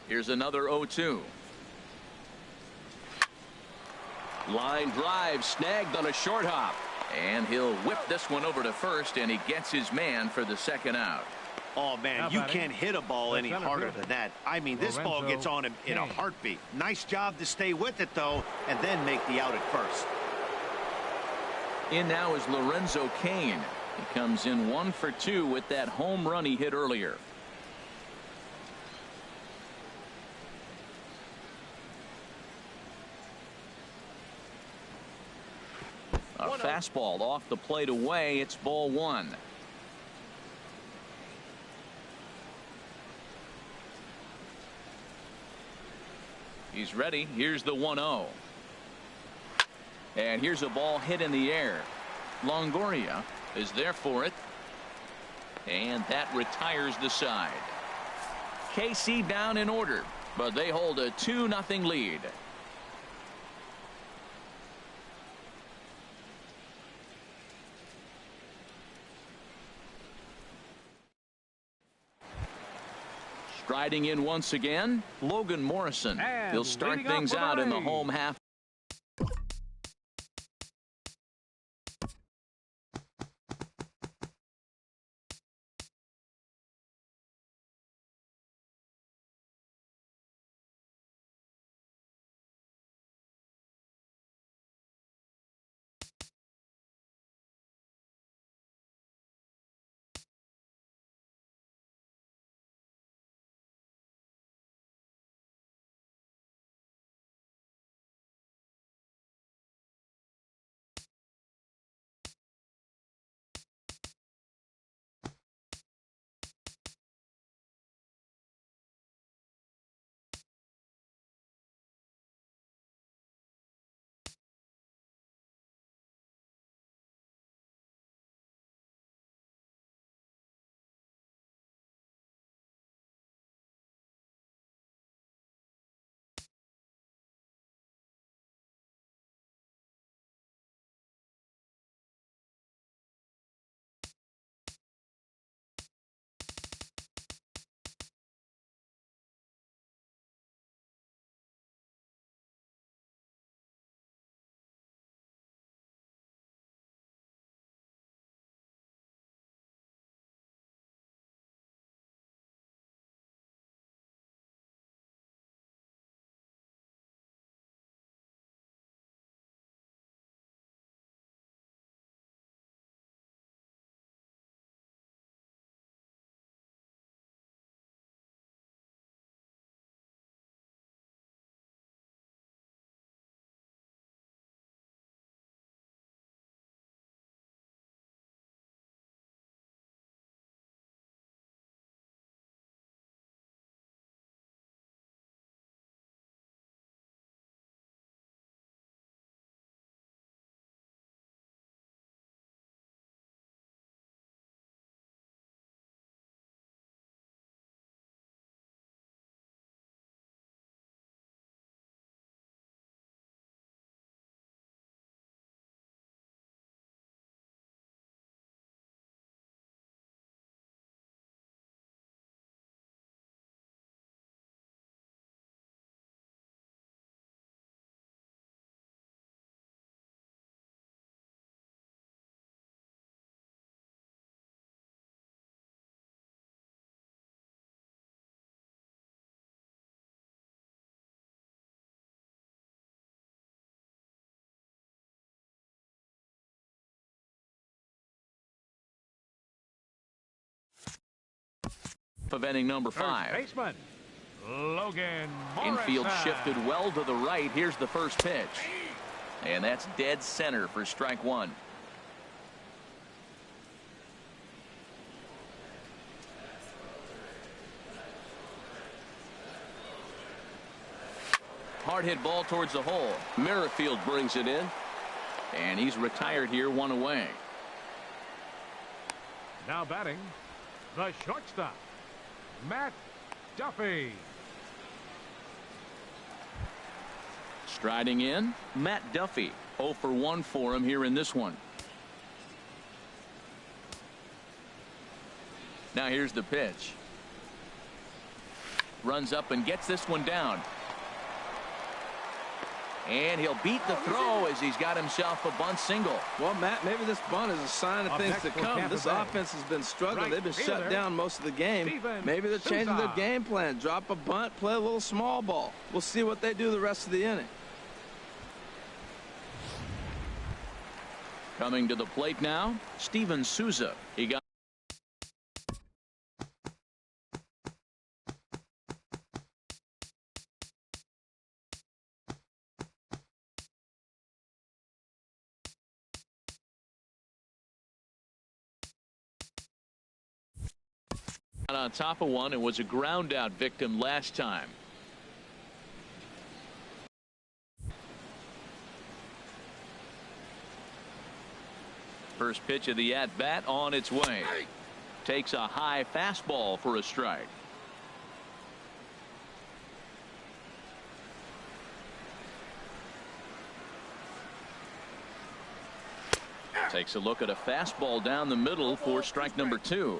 Here's another 0-2. Line drive snagged on a short hop, and he'll whip this one over to first, and he gets his man for the second out. Oh, man, you can't hit a ball any harder than that. I mean, this ball gets on him in a heartbeat. Nice job to stay with it, though, and then make the out at first. In now is Lorenzo Cain. He comes in 1 for 2 with that home run he hit earlier. A fastball off the plate away. It's ball 1. He's ready. Here's the 1-0. And here's a ball hit in the air. Longoria is there for it. And that retires the side. KC down in order, but they hold a 2-0 lead. Striding in once again, Logan Morrison. He'll start things out in the home half. of inning number 5. First baseman, Logan Morrison. Infield shifted well to the right. Here's the first pitch. And that's dead center for strike 1. Hard hit ball towards the hole. Merrifield brings it in. And he's retired here, 1 away. Now batting, the shortstop, Matt Duffy. Striding in, Matt Duffy. 0 for 1 for him here in this one. Now here's the pitch. Runs up and gets this one down. And he'll beat the throw as he's got himself a bunt single. Well, Matt, maybe this bunt is a sign of things to come. This offense has been struggling. They've been shut down most of the game. Maybe they're changing their game plan. Drop a bunt, play a little small ball. We'll see what they do the rest of the inning. Coming to the plate now, Steven Souza. He got on top of one. It was a ground out victim last time. First pitch of the at bat on its way. Takes a high fastball for a strike. Takes a look at a fastball down the middle for strike number 2.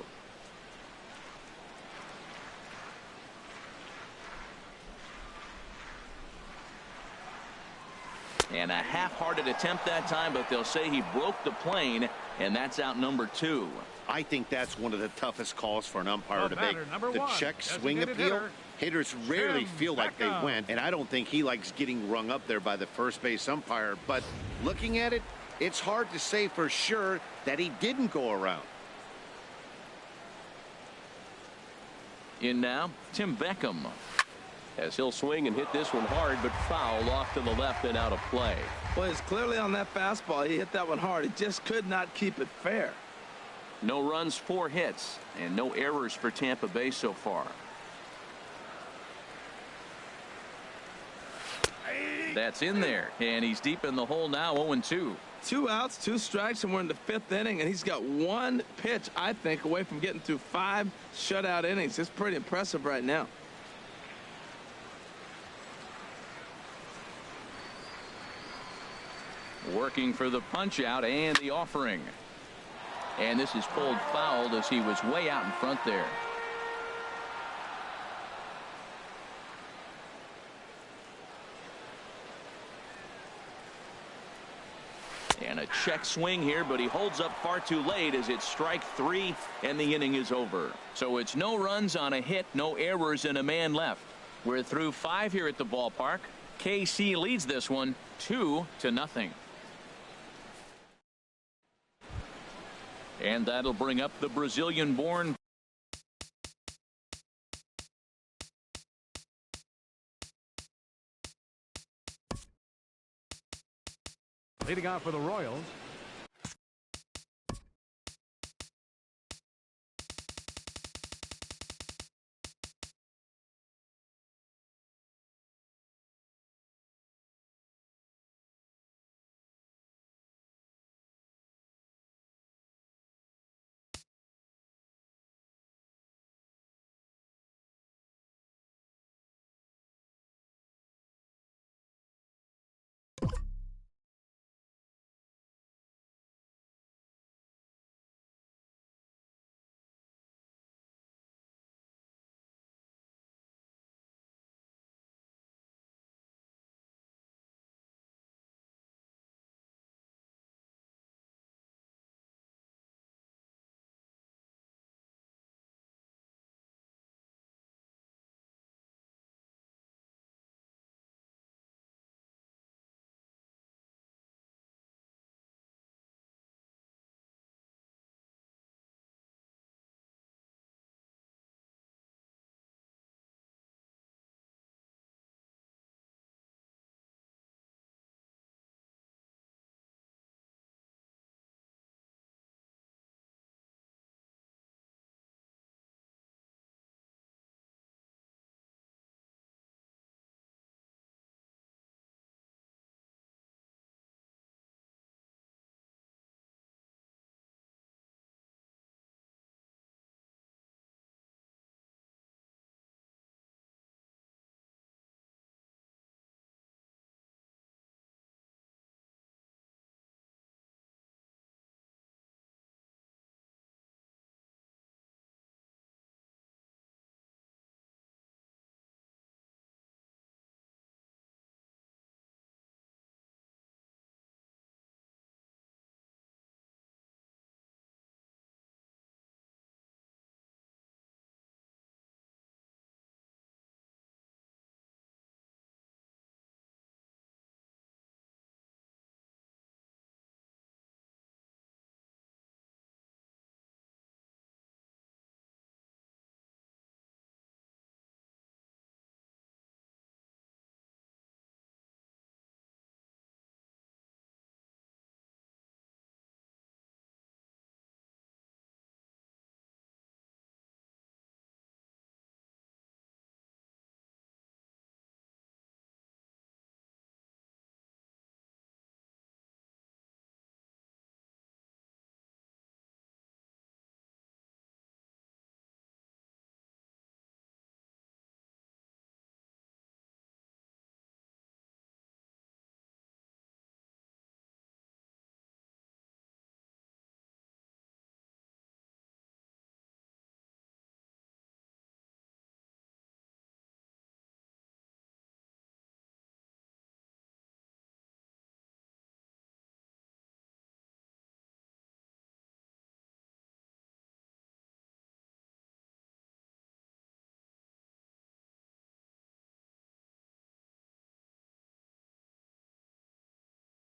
And a half-hearted attempt that time, but they'll say he broke the plane, and that's out number 2. I think that's one of the toughest calls for an umpire to make. The one, check swing appeal. Hitters rarely feel like they went, and I don't think he likes getting rung up there by the first base umpire. But looking at it, it's hard to say for sure that he didn't go around. In now, Tim Beckham. As he'll swing and hit this one hard, but foul off to the left and out of play. Well, he's clearly on that fastball. He hit that one hard. He just could not keep it fair. No runs, 4 hits, and no errors for Tampa Bay so far. That's in there, and he's deep in the hole now, 0-2. 2 outs, 2 strikes, and we're in the 5th inning, and he's got 1 pitch, I think, away from getting through 5 shutout innings. It's pretty impressive right now. Working for the punch out and the offering. And this is pulled fouled as he was way out in front there. And a check swing here, but he holds up far too late as it's strike 3 and the inning is over. So it's no runs on a hit, no errors, and a man left. We're through 5 here at the ballpark. KC leads this one 2-0. And that'll bring up the Brazilian-born leading off for the Royals,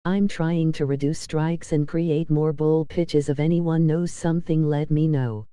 I'm trying to reduce strikes and create more bold pitches. If anyone knows something, let me know.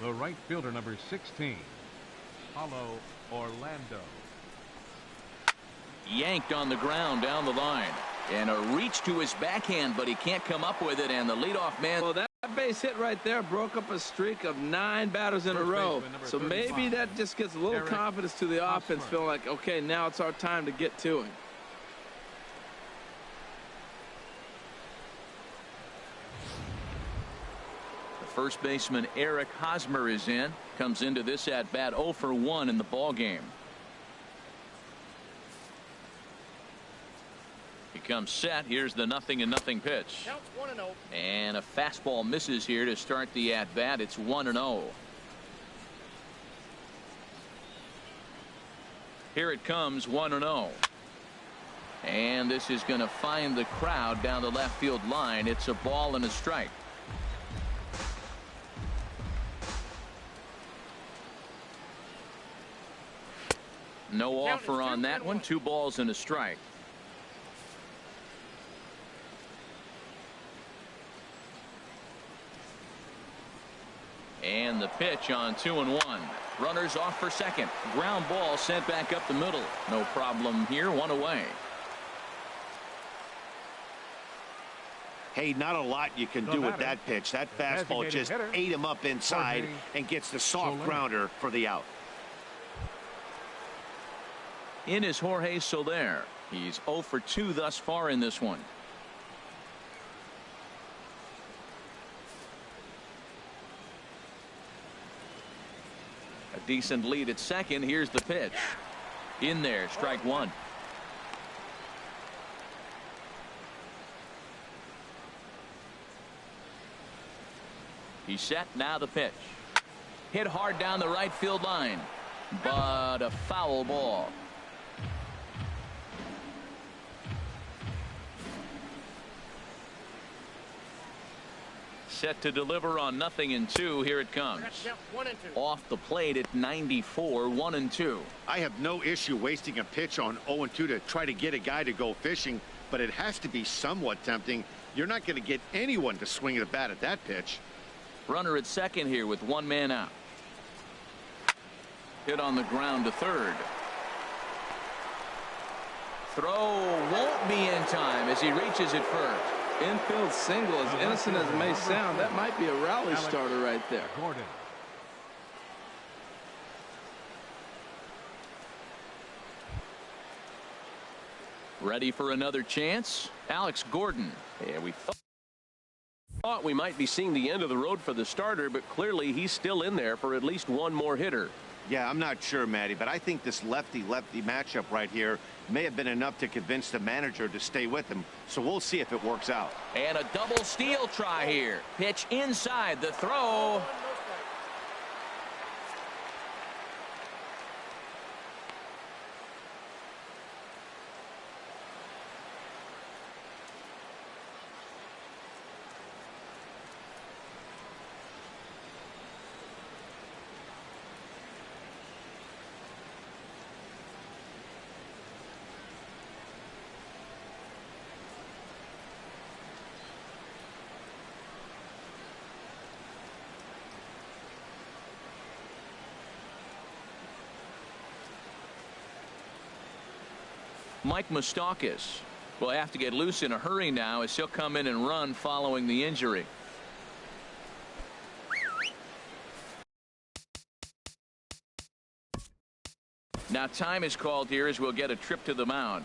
The right fielder, number 16, Paulo Orlando. Yanked on the ground down the line. And a reach to his backhand, but he can't come up with it. And the leadoff man. Well, that base hit right there broke up a streak of 9 batters in a row. So maybe that just gets a little confidence to the offense, feeling like, okay, now it's our time to get to him. First baseman Eric Hosmer is in. Comes into this at bat 0 for 1 in the ball game. He comes set. Here's the 0-0 pitch. Counts 1-0. And a fastball misses here to start the at bat. It's 1-0. Here it comes, 1-0. And this is going to find the crowd down the left field line. It's a ball and a strike. No offer on that one. 2 balls and a strike. And the pitch on 2-1. Runners off for second. Ground ball sent back up the middle. No problem here. 1 away. Hey, not a lot you can do with that pitch. That fastball just ate him up inside and gets the soft grounder for the out. In is Jorge Soler. He's 0 for 2 thus far in this one. A decent lead at second. Here's the pitch. In there, strike one. He's set. Now the pitch. Hit hard down the right field line, but a foul ball. Set to deliver on 0-2. Here it comes. Off the plate at 94, 1-2. I have no issue wasting a pitch on 0-2 to try to get a guy to go fishing, but it has to be somewhat tempting. You're not going to get anyone to swing at a bat at that pitch. Runner at second here with one man out. Hit on the ground to third. Throw won't be in time as he reaches it first. Infield single, as innocent as it may sound, that might be a rally starter right there. Gordon. Ready for another chance? Alex Gordon. Yeah, we thought we might be seeing the end of the road for the starter, but clearly he's still in there for at least one more hitter. Yeah, I'm not sure, Matty, but I think this lefty-lefty matchup right here may have been enough to convince the manager to stay with him. So we'll see if it works out. And a double steal try here. Pitch inside the throw. Mike Moustakas will have to get loose in a hurry now as he'll come in and run following the injury. Now time is called here as we'll get a trip to the mound.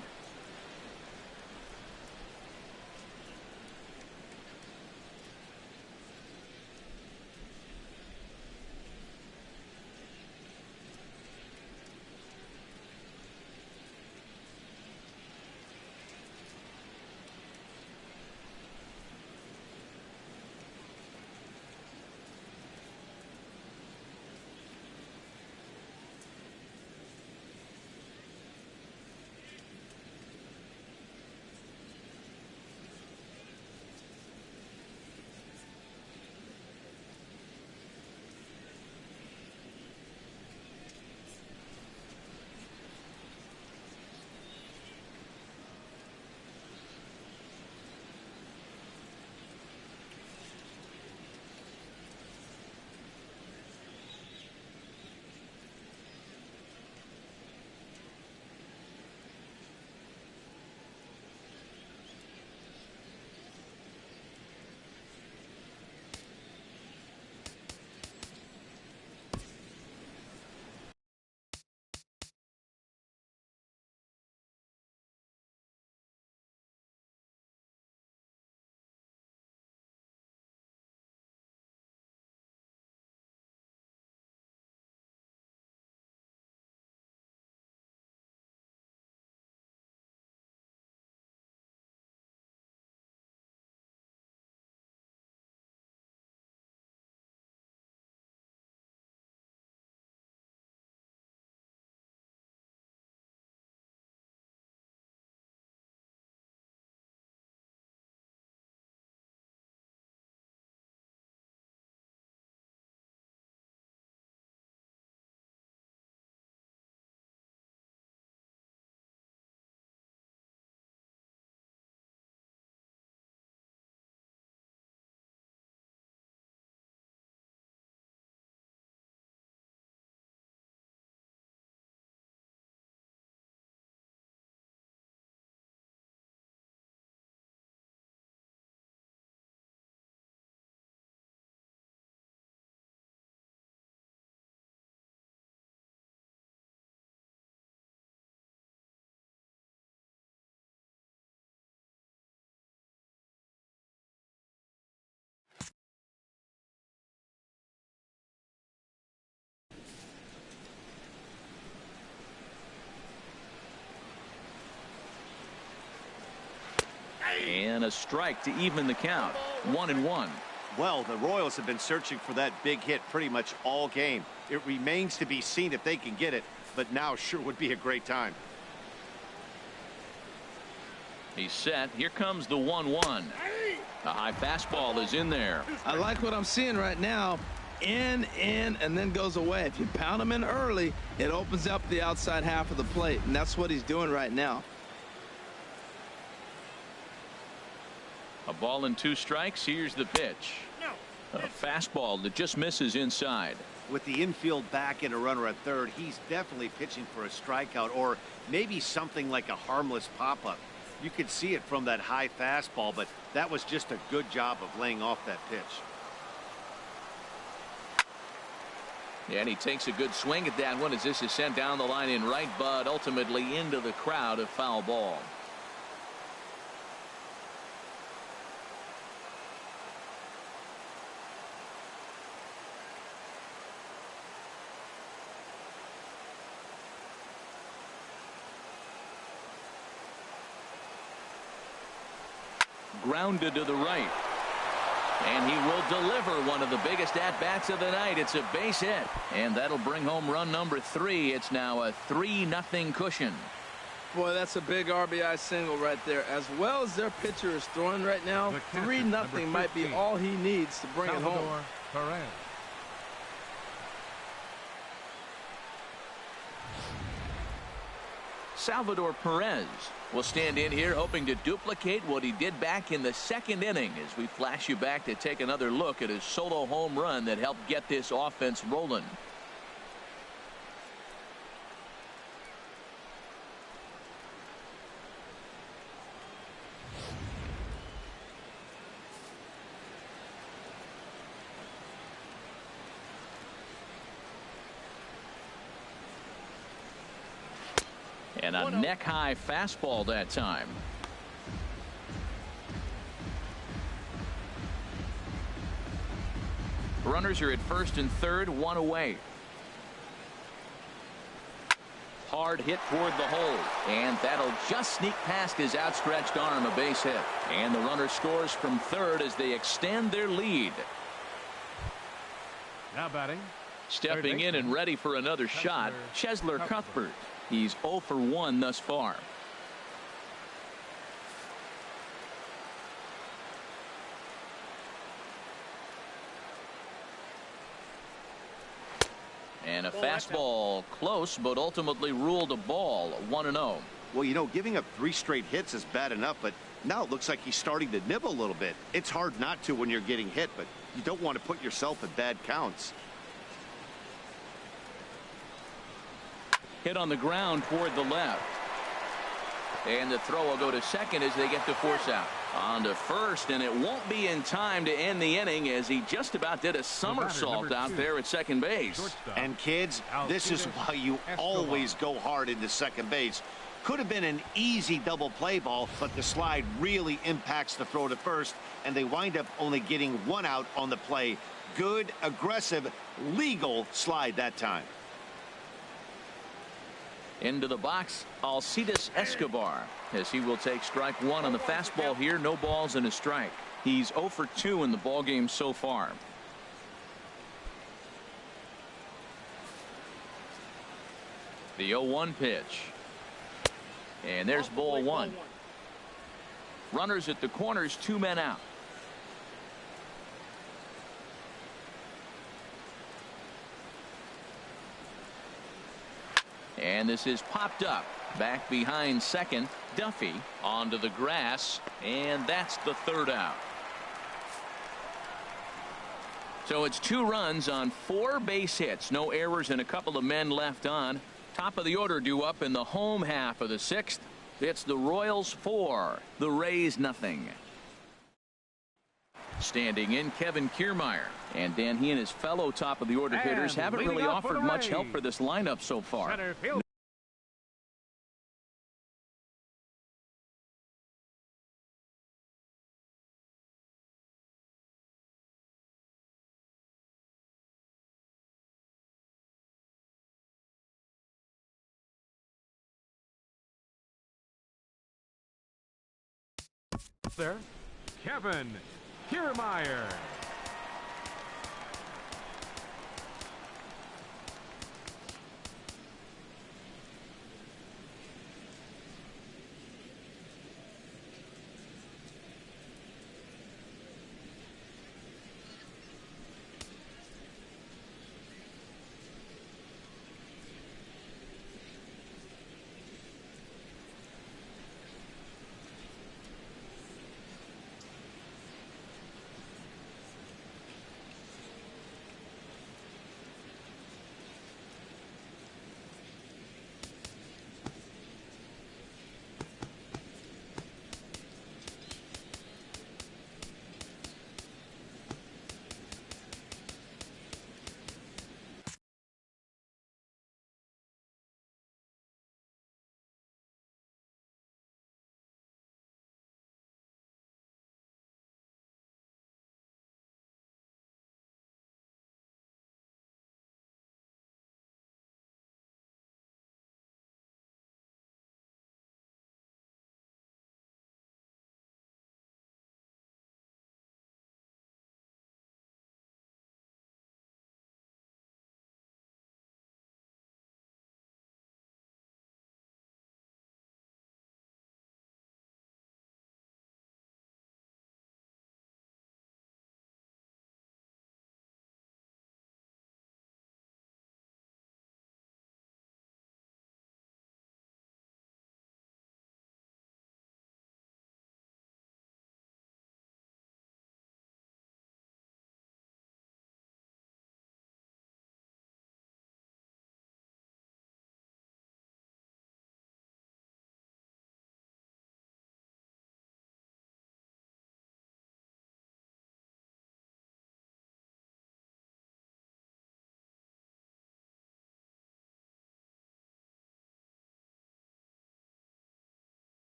And a strike to even the count. 1-1. Well, the Royals have been searching for that big hit pretty much all game. It remains to be seen if they can get it, but now sure would be a great time. He's set. Here comes the 1-1. A high fastball is in there. I like what I'm seeing right now. In, and then goes away. If you pound him in early, it opens up the outside half of the plate, and that's what he's doing right now. A ball and 2 strikes. Here's the pitch. A fastball that just misses inside. With the infield back and a runner at third, he's definitely pitching for a strikeout or maybe something like a harmless pop-up. You could see it from that high fastball, but that was just a good job of laying off that pitch. And he takes a good swing at that one as this is sent down the line in right, but ultimately into the crowd, a foul ball. Grounded to the right. And he will deliver one of the biggest at-bats of the night. It's a base hit. And that'll bring home run number 3. It's now a 3-0 cushion. Boy, that's a big RBI single right there. As well as their pitcher is throwing right now, 3-0 might be all he needs to bring it home. Perez. Salvador Perez will stand in here hoping to duplicate what he did back in the 2nd inning as we flash you back to take another look at his solo home run that helped get this offense rolling. And a neck-high fastball that time. Runners are at first and third, 1 away. Hard hit toward the hole, and that'll just sneak past his outstretched arm, a base hit. And the runner scores from third as they extend their lead. Now batting. Stepping in and ready for another shot, Cheslor Cuthbert. He's 0 for 1 thus far. And a fastball close, but ultimately ruled a ball. 1-0. Well, you know, giving up 3 straight hits is bad enough, but now it looks like he's starting to nibble a little bit. It's hard not to when you're getting hit, but you don't want to put yourself in bad counts. Hit on the ground toward the left. And the throw will go to second as they get the force out. On to first, and it won't be in time to end the inning as he just about did a somersault out there at second base. And kids, this is why you always go hard into second base. Could have been an easy double play ball, but the slide really impacts the throw to first, and they wind up only getting 1 out on the play. Good, aggressive, legal slide that time. Into the box, Alcides Escobar, as he will take strike 1 on the fastball here. No balls and a strike. He's 0 for 2 in the ballgame so far. The 0-1 pitch. And there's ball 1. Runners at the corners, 2 men out. And this is popped up back behind second. Duffy onto the grass, and that's the 3rd out. So it's 2 runs on 4 base hits, no errors, and a couple of men left on. Top of the order due up in the home half of the 6th. It's the Royals 4, the Rays nothing. Standing in, Kevin Kiermaier. And Dan, he and his fellow top of the order hitters haven't really offered much help for this lineup so far. Center field. there, Kevin Kiermaier.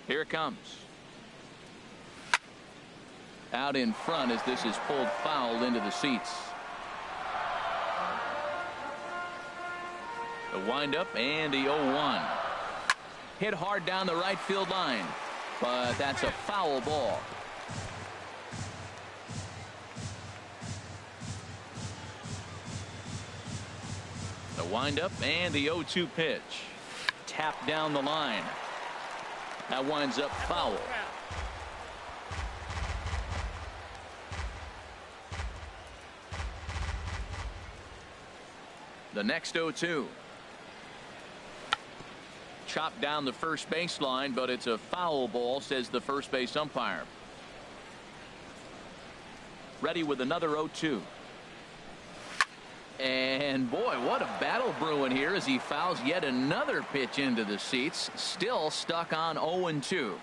Here it comes. Out in front as this is pulled foul into the seats. The windup and the 0-1. Hit hard down the right field line, but that's a foul ball. The windup and the 0-2 pitch. Tapped down the line. That winds up foul. The next 0-2. Chopped down the first baseline, but it's a foul ball, says the first base umpire. Ready with another 0-2. And boy, what a battle brewing here as he fouls yet another pitch into the seats. Still stuck on 0-2.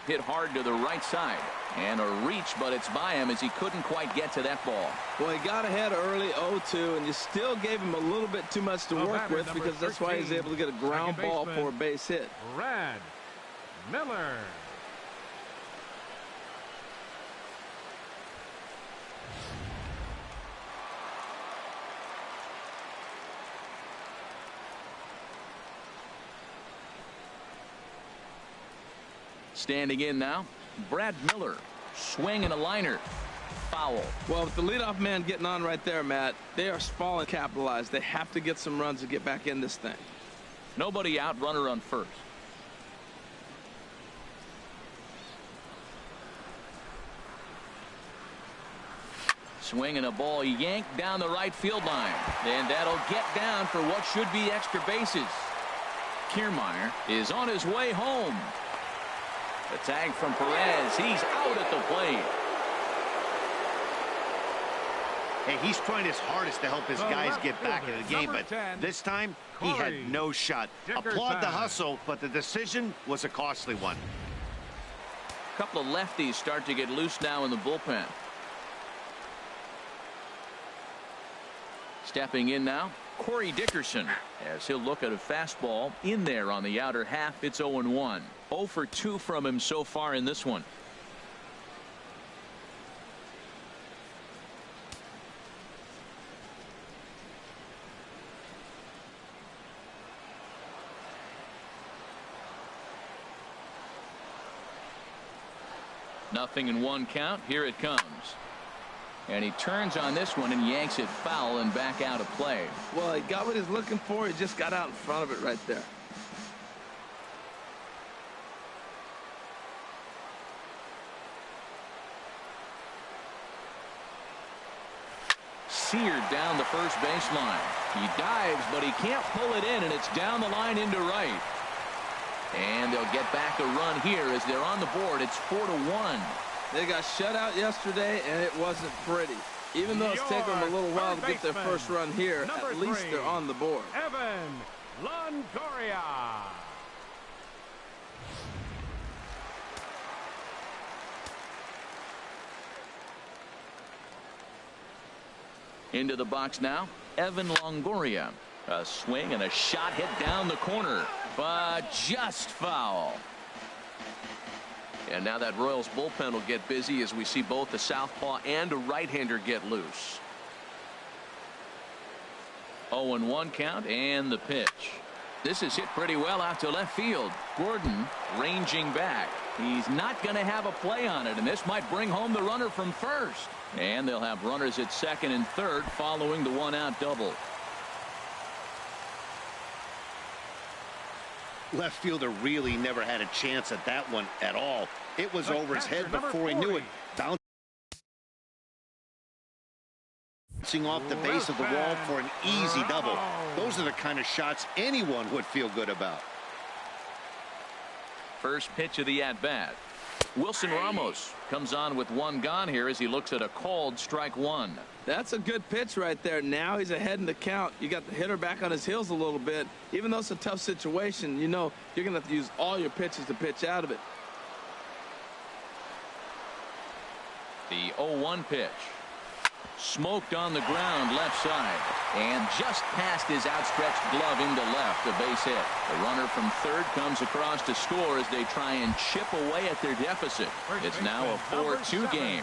Hit hard to the right side. And a reach, but it's by him as he couldn't quite get to that ball. Well, he got ahead early 0-2, and you still gave him a little bit too much to work with because that's why he's able to get a ground ball for a base hit. Brad Miller. Standing in now, Brad Miller. Swing and a liner. Foul. Well, with the leadoff man getting on right there, Matt, they are falling capitalized. They have to get some runs to get back in this thing. Nobody out, runner on first. Swing and a ball yanked down the right field line. And that'll get down for what should be extra bases. Kiermaier is on his way home. The tag from Perez. He's out at the plate. Hey, he's trying his hardest to help his guys get back into the game, but this time he had no shot. Applaud the hustle, but the decision was a costly one. A couple of lefties start to get loose now in the bullpen. Stepping in now, Corey Dickerson, as he'll look at a fastball in there on the outer half. It's 0-1. 0 for 2 from him so far in this one. Nothing in 1 count. Here it comes. And he turns on this one and yanks it foul and back out of play. Well, he got what he's looking for. He just got out in front of it right there. Seared down the first baseline. He dives, but he can't pull it in, and it's down the line into right. And they'll get back a run here as they're on the board. It's 4-1. They got shut out yesterday, and it wasn't pretty. Even though it's taken them a little while to get their first run here, at least they're on the board. Evan Longoria. Into the box now, Evan Longoria. A swing and a shot hit down the corner, but just foul. And now that Royals bullpen will get busy as we see both the southpaw and a right-hander get loose. 0-1 count and the pitch. This is hit pretty well out to left field. Gordon ranging back. He's not going to have a play on it, and this might bring home the runner from first. And they'll have runners at second and third following the one-out double. Left fielder really never had a chance at that one at all. It was over his head before he knew it. Bouncing off the base of the wall for an easy double. Those are the kind of shots anyone would feel good about. First pitch of the at-bat. Wilson Ramos comes on with 1 gone here as he looks at a called strike 1. That's a good pitch right there. Now he's ahead in the count. You got the hitter back on his heels a little bit. Even though it's a tough situation, you know you're going to have to use all your pitches to pitch out of it. The 0-1 pitch. Smoked on the ground left side, and just past his outstretched glove into left, a base hit. The runner from third comes across to score as they try and chip away at their deficit. It's now a 4-2 game.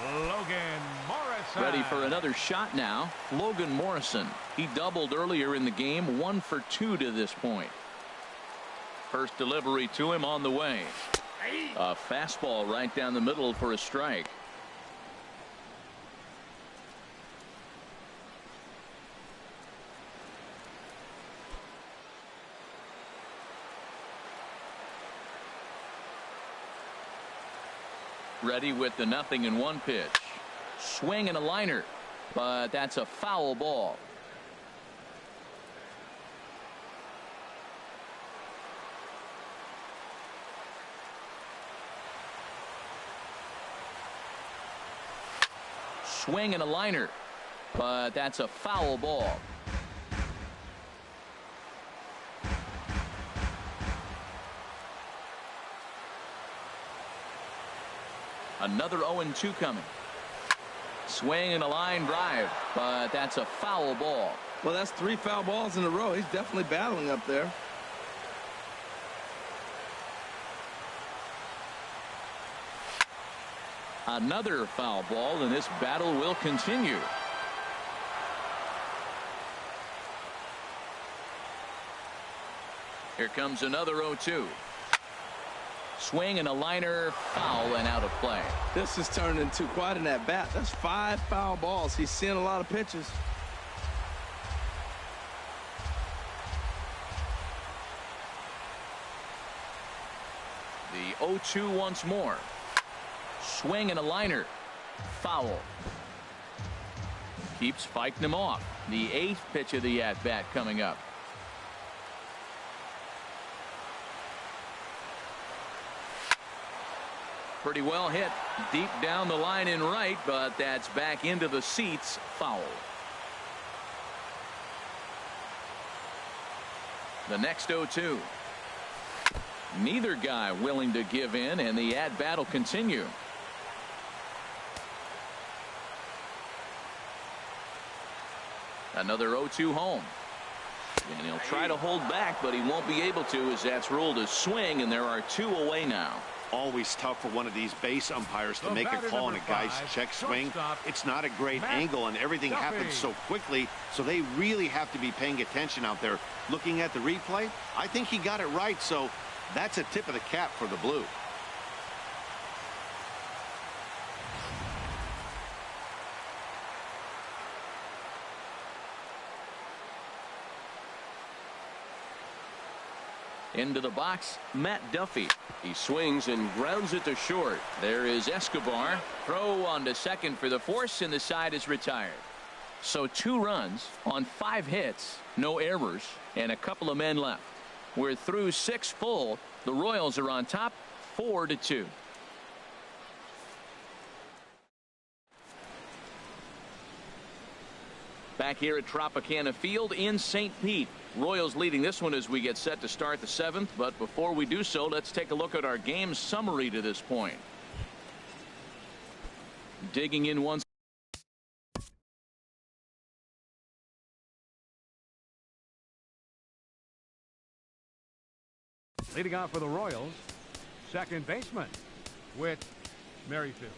Logan Morrison. Ready for another shot now. Logan Morrison. He doubled earlier in the game. 1 for 2 to this point. First delivery to him on the way. A fastball right down the middle for a strike. Ready with the 0-1 pitch. Swing and a liner, but that's a foul ball. Swing and a liner, but that's a foul ball. Another 0-2 coming. Swing and a line drive, but that's a foul ball. Well, that's 3 foul balls in a row. He's definitely battling up there. Another foul ball, and this battle will continue. Here comes another 0-2. Swing and a liner, foul and out of play. This is turned into quite an at-bat. That's 5 foul balls. He's seeing a lot of pitches. The 0-2 once more. Swing and a liner, foul. Keeps fighting him off. The 8th pitch of the at-bat coming up. Pretty well hit deep down the line in right, but that's back into the seats. Foul. The next 0-2. Neither guy willing to give in, and the at-bat will continue. Another 0-2 home. And he'll try to hold back, but he won't be able to, as that's ruled a swing, and there are 2 away now. Always tough for one of these base umpires to make a call on a guy's check swing. It's not a great angle, and everything happens so quickly, so they really have to be paying attention out there. Looking at the replay, I think he got it right, so that's a tip of the cap for the Blue. Into the box, Matt Duffy. He swings and grounds it to short. There is Escobar. Throw on to second for the force, and the side is retired. So 2 runs on 5 hits, no errors, and a couple of men left. We're through 6 full. The Royals are on top, 4-2. Back here at Tropicana Field in St. Pete. Royals leading this one as we get set to start the 7th. But before we do so, let's take a look at our game summary to this point. Digging in once. Leading off for the Royals, second baseman, Whit Merrifield.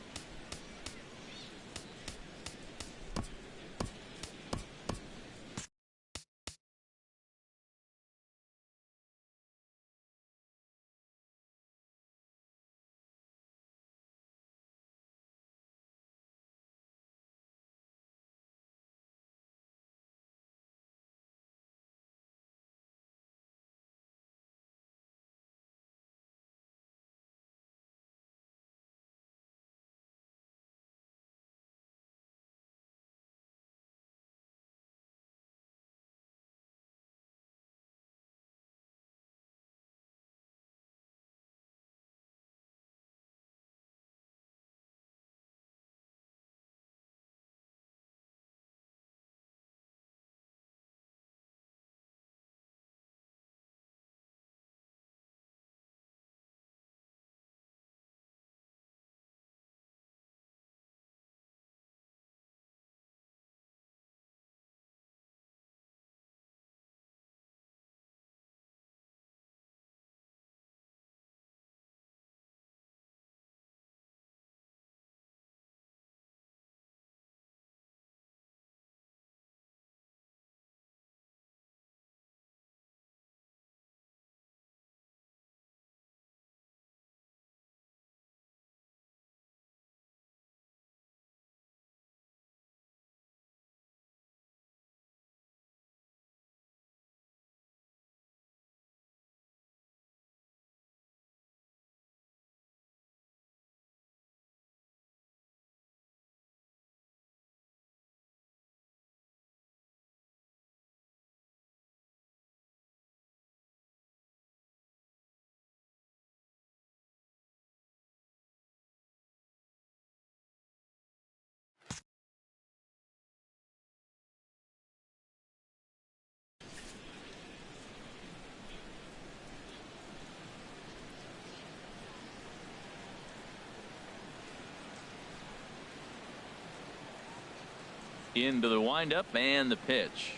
Into the windup and the pitch.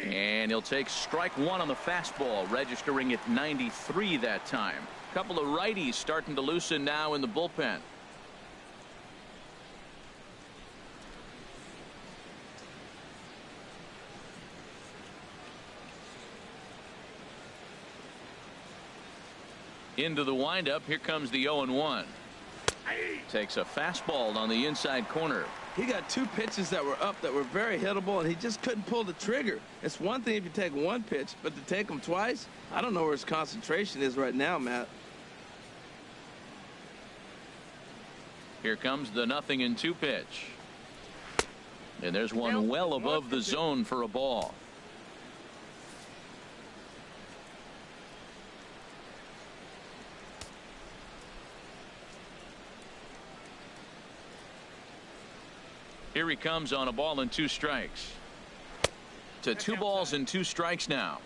And he'll take strike 1 on the fastball, registering at 93 that time. Couple of righties starting to loosen now in the bullpen. Into the windup. Here comes the 0-1. Takes a fastball on the inside corner. He got 2 pitches that were up that were very hittable, and he just couldn't pull the trigger. It's one thing if you take 1 pitch, but to take them twice, I don't know where his concentration is right now, Matt. Here comes the 0-2 pitch. And there's one well above the zone for a ball. Here he comes on a ball and 2 strikes. To 2 balls and 2 strikes now.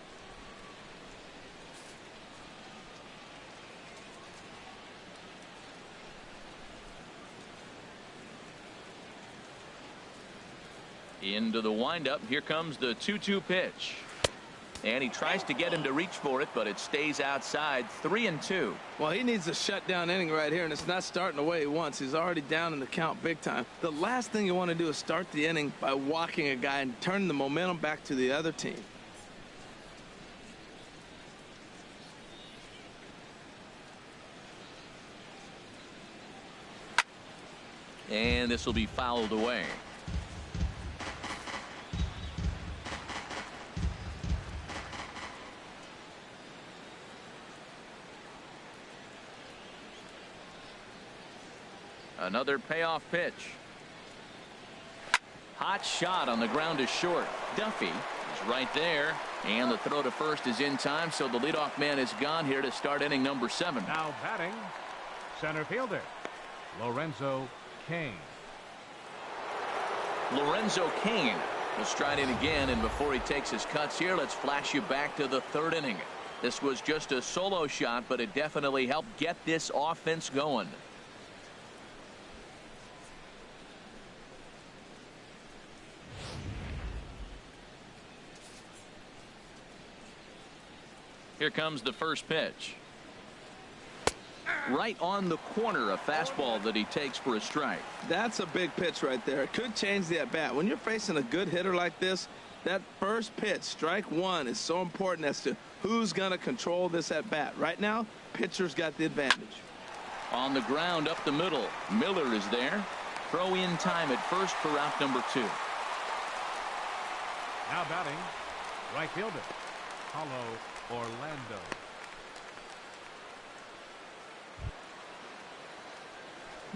Into the windup. Here comes the 2-2 pitch. And he tries to get him to reach for it, but it stays outside. 3-2. Well, he needs a shutdown inning right here, and it's not starting the way he wants. He's already down in the count big time. The last thing you want to do is start the inning by walking a guy and turning the momentum back to the other team. And this will be fouled away. Another payoff pitch. Hot shot on the ground is short. Duffy is right there. And the throw to first is in time, so the leadoff man is gone here to start inning number 7. Now batting, center fielder, Lorenzo Cain. Lorenzo Cain will stride in again, and before he takes his cuts here, let's flash you back to the 3rd inning. This was just a solo shot, but it definitely helped get this offense going. Here comes the first pitch. Right on the corner, a fastball that he takes for a strike. That's a big pitch right there. It could change the at-bat. When you're facing a good hitter like this, that first pitch, strike 1, is so important as to who's going to control this at-bat. Right now, pitcher's got the advantage. On the ground up the middle, Miller is there. Throw in time at first for out number 2. Now batting, right fielder, Paulo Orlando.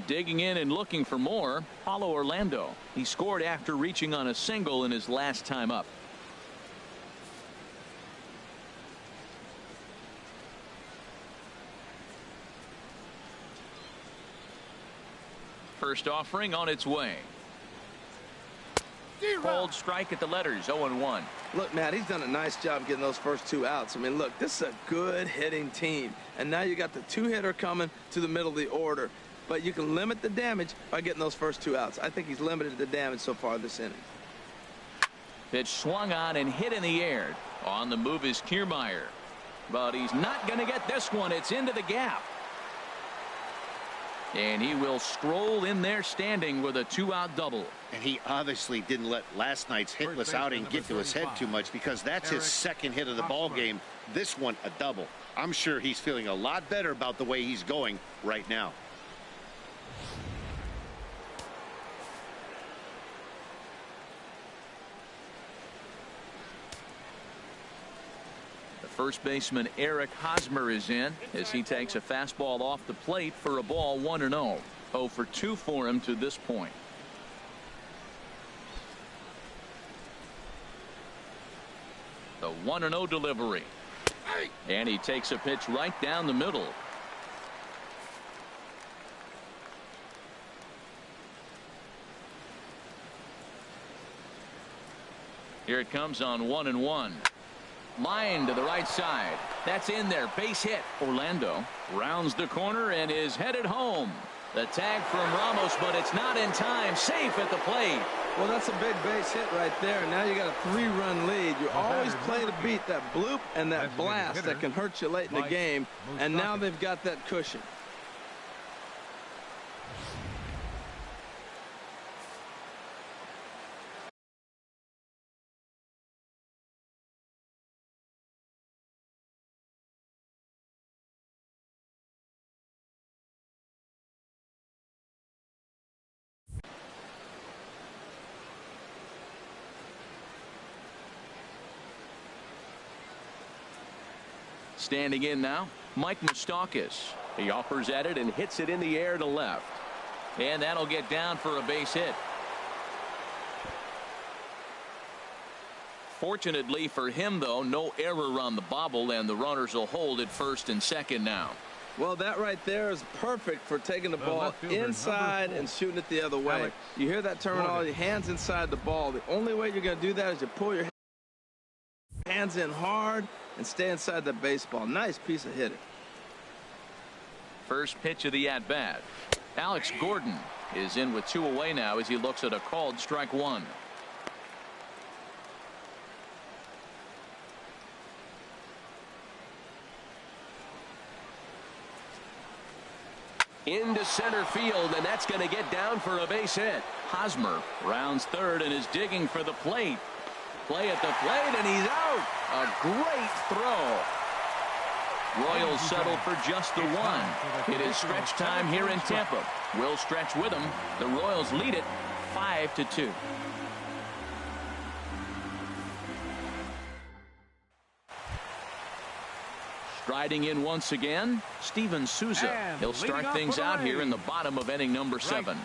Digging in and looking for more, Paulo Orlando. He scored after reaching on a single in his last time up. First offering on its way. Cold strike at the letters, 0-1. Look, Matt, he's done a nice job getting those first 2 outs. I mean, look, this is a good hitting team. And now you got the 2-hitter coming to the middle of the order. But you can limit the damage by getting those first 2 outs. I think he's limited the damage so far this inning. Pitch swung on and hit in the air. On the move is Kiermaier. But he's not going to get this one. It's into the gap. And he will stroll in there standing with a 2-out double. And he obviously didn't let last night's hitless outing get to his head too much, because that's his second hit of the ball game. This one a double. I'm sure he's feeling a lot better about the way he's going right now. First baseman Eric Hosmer is in as he takes a fastball off the plate for a ball, 1-0. 0 for 2 for him to this point. The 1-0 delivery. And he takes a pitch right down the middle. Here it comes on 1-1. Line to the right side. That's in there. Base hit. Orlando rounds the corner and is headed home. The tag from Ramos, but it's not in time. Safe at the plate. Well, that's a big base hit right there. Now you got a 3-run lead. You always play to beat that bloop and that blast that can hurt you late in the game. And now they've got that cushion. Standing in now, Mike Moustakas. He offers at it and hits it in the air to left. And that'll get down for a base hit. Fortunately for him, though, no error on the bobble, and the runners will hold at first and second now. Well, that right there is perfect for taking the ball inside and shooting it the other way. You hear that terminology, hands inside the ball. The only way you're going to do that is you pull your hands in hard and stay inside the baseball. Nice piece of hitting. First pitch of the at-bat. Alex Gordon is in with 2 away now as he looks at a called strike 1. into center field, and that's going to get down for a base hit. Hosmer rounds third and is digging for the plate. Play at the plate, and he's out. A great throw. Royals settle for just the one. It is stretch time here in Tampa. Will stretch with them. The Royals lead it 5-2. Striding in once again, Steven Souza. He'll start things out here in the bottom of inning number 7.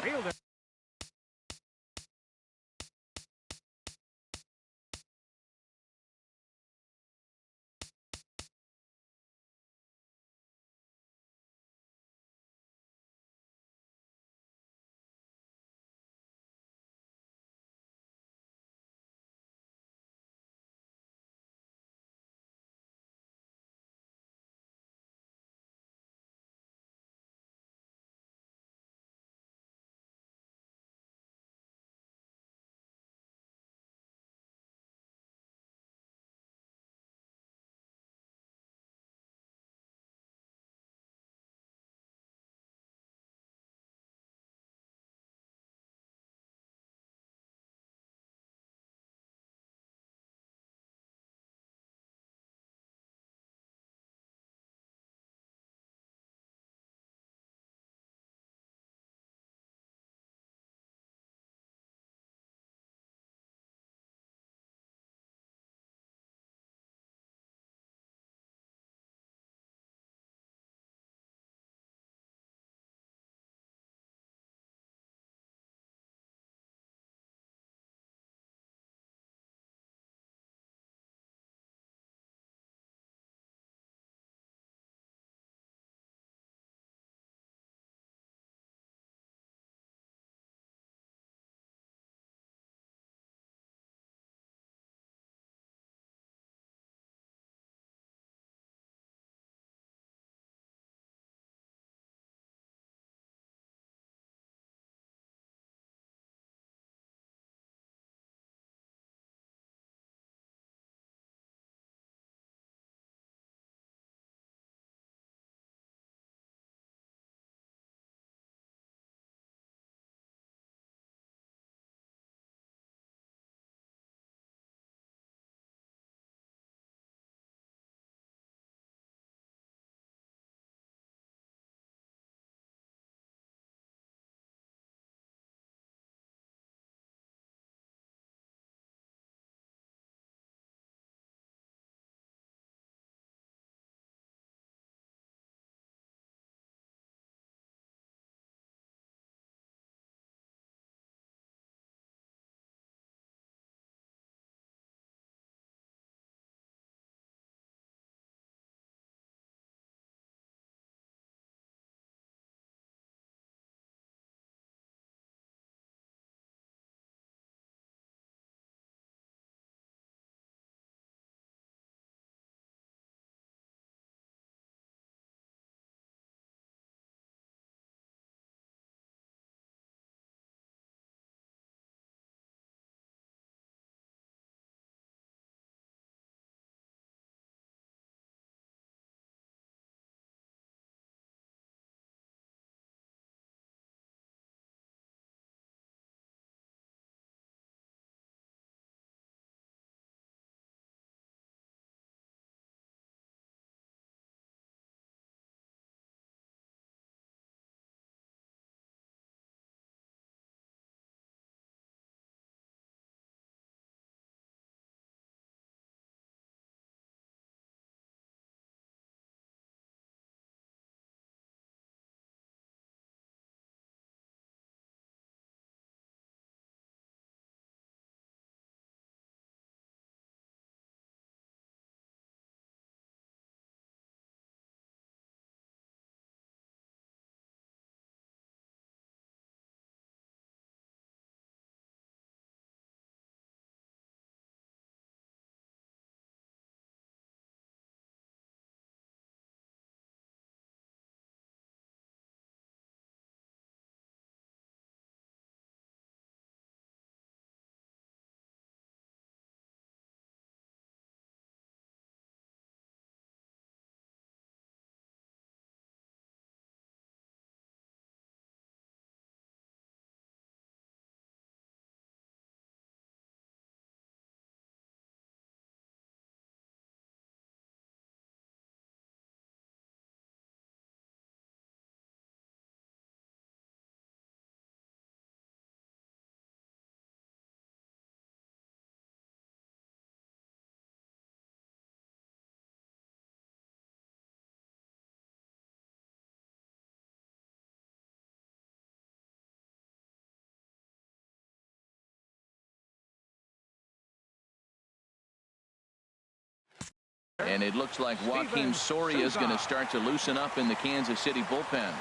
And it looks like Joakim Soria is going to start to loosen up in the Kansas City bullpen.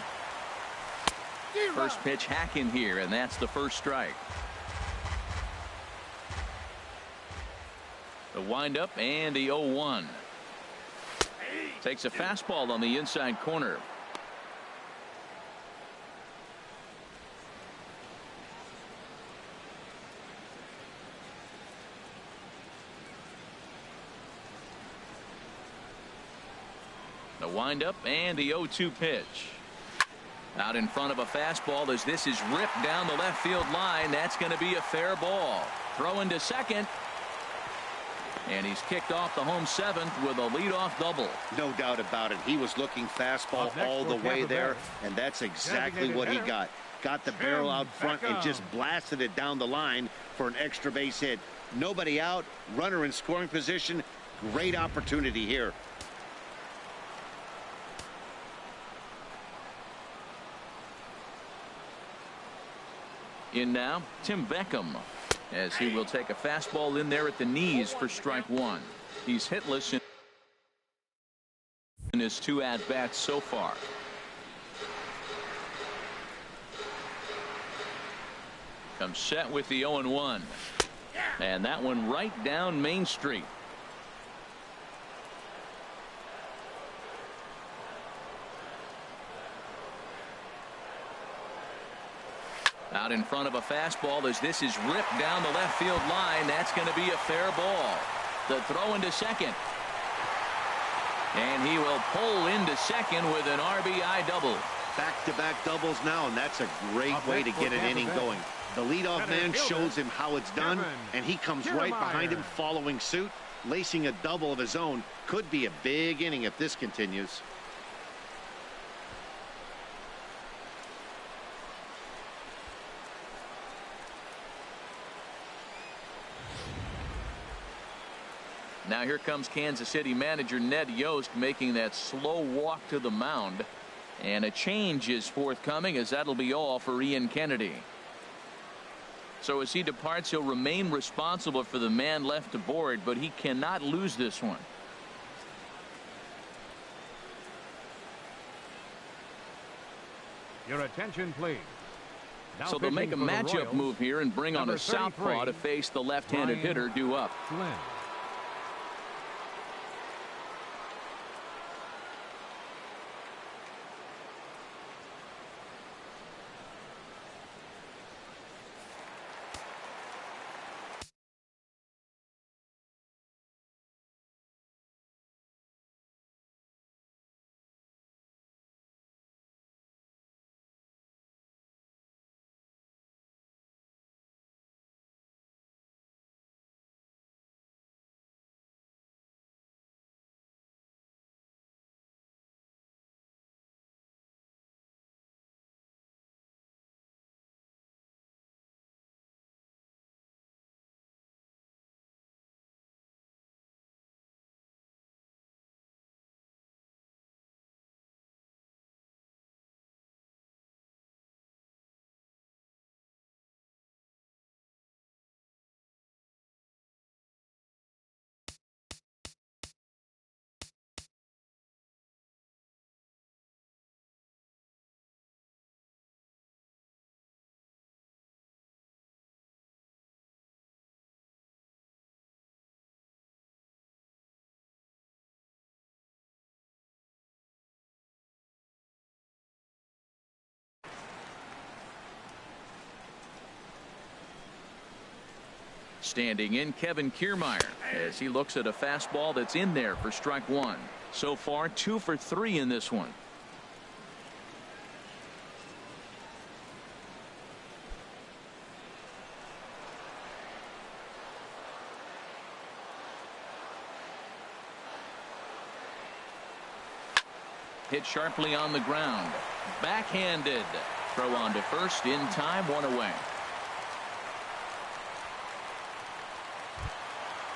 First pitch hack in here, and that's the first strike. The windup and the 0-1. Takes a fastball on the inside corner. The windup and the 0-2 pitch. Out in front of a fastball as this is ripped down the left field line. That's going to be a fair ball. Throw into second. And he's kicked off the home seventh with a leadoff double. No doubt about it. He was looking fastball all the way there, and that's exactly what he got. Got the barrel out front and just blasted it down the line for an extra base hit. Nobody out, runner in scoring position. Great opportunity here. In now, Tim Beckham, as he will take a fastball in there at the knees for strike one. He's hitless in his 2 at-bats so far. Comes set with the 0-1. And that one right down Main Street. Out in front of a fastball as this is ripped down the left field line. That's going to be a fair ball. The throw into second. And he will pull into second with an RBI double. Back-to-back doubles now, and that's a great way to get an inning going. The leadoff man shows him how it's done, and he comes right behind him following suit, lacing a double of his own. Could be a big inning if this continues. Now here comes Kansas City manager Ned Yost making that slow walk to the mound. And a change is forthcoming, as that'll be all for Ian Kennedy. So as he departs, he'll remain responsible for the man left aboard, but he cannot lose this one. Your attention, please. Now so they'll make a matchup move here and bring on a southpaw to face the left-handed hitter due up. Flynn. Standing in, Kevin Kiermaier, as he looks at a fastball that's in there for strike one. So far 2 for 3 in this one. Hit sharply on the ground. Backhanded. Throw on to first in time, 1 away.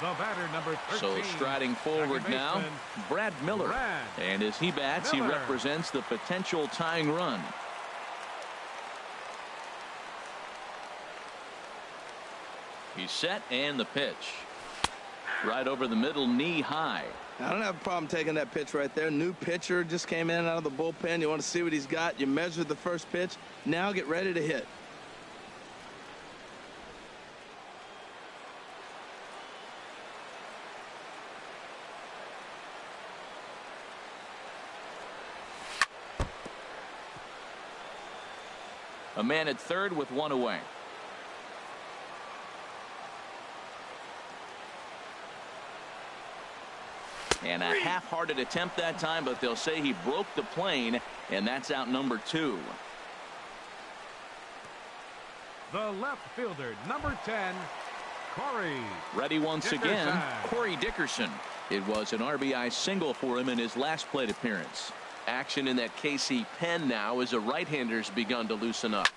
The batter, number 13. So striding forward now, Brad Miller. And as he bats, he represents the potential tying run. He's set, and the pitch. Right over the middle, knee high. I don't have a problem taking that pitch right there. New pitcher just came in out of the bullpen. You want to see what he's got. You measure the first pitch. Now get ready to hit. A man at third with one away. And a half-hearted attempt that time, but they'll say he broke the plane, and that's out number 2. The left fielder, number 10, Corey. Ready once Dickerson. again, Corey Dickerson. It was an RBI single for him in his last plate appearance. Action in that KC pen now as the right-hander's begun to loosen up.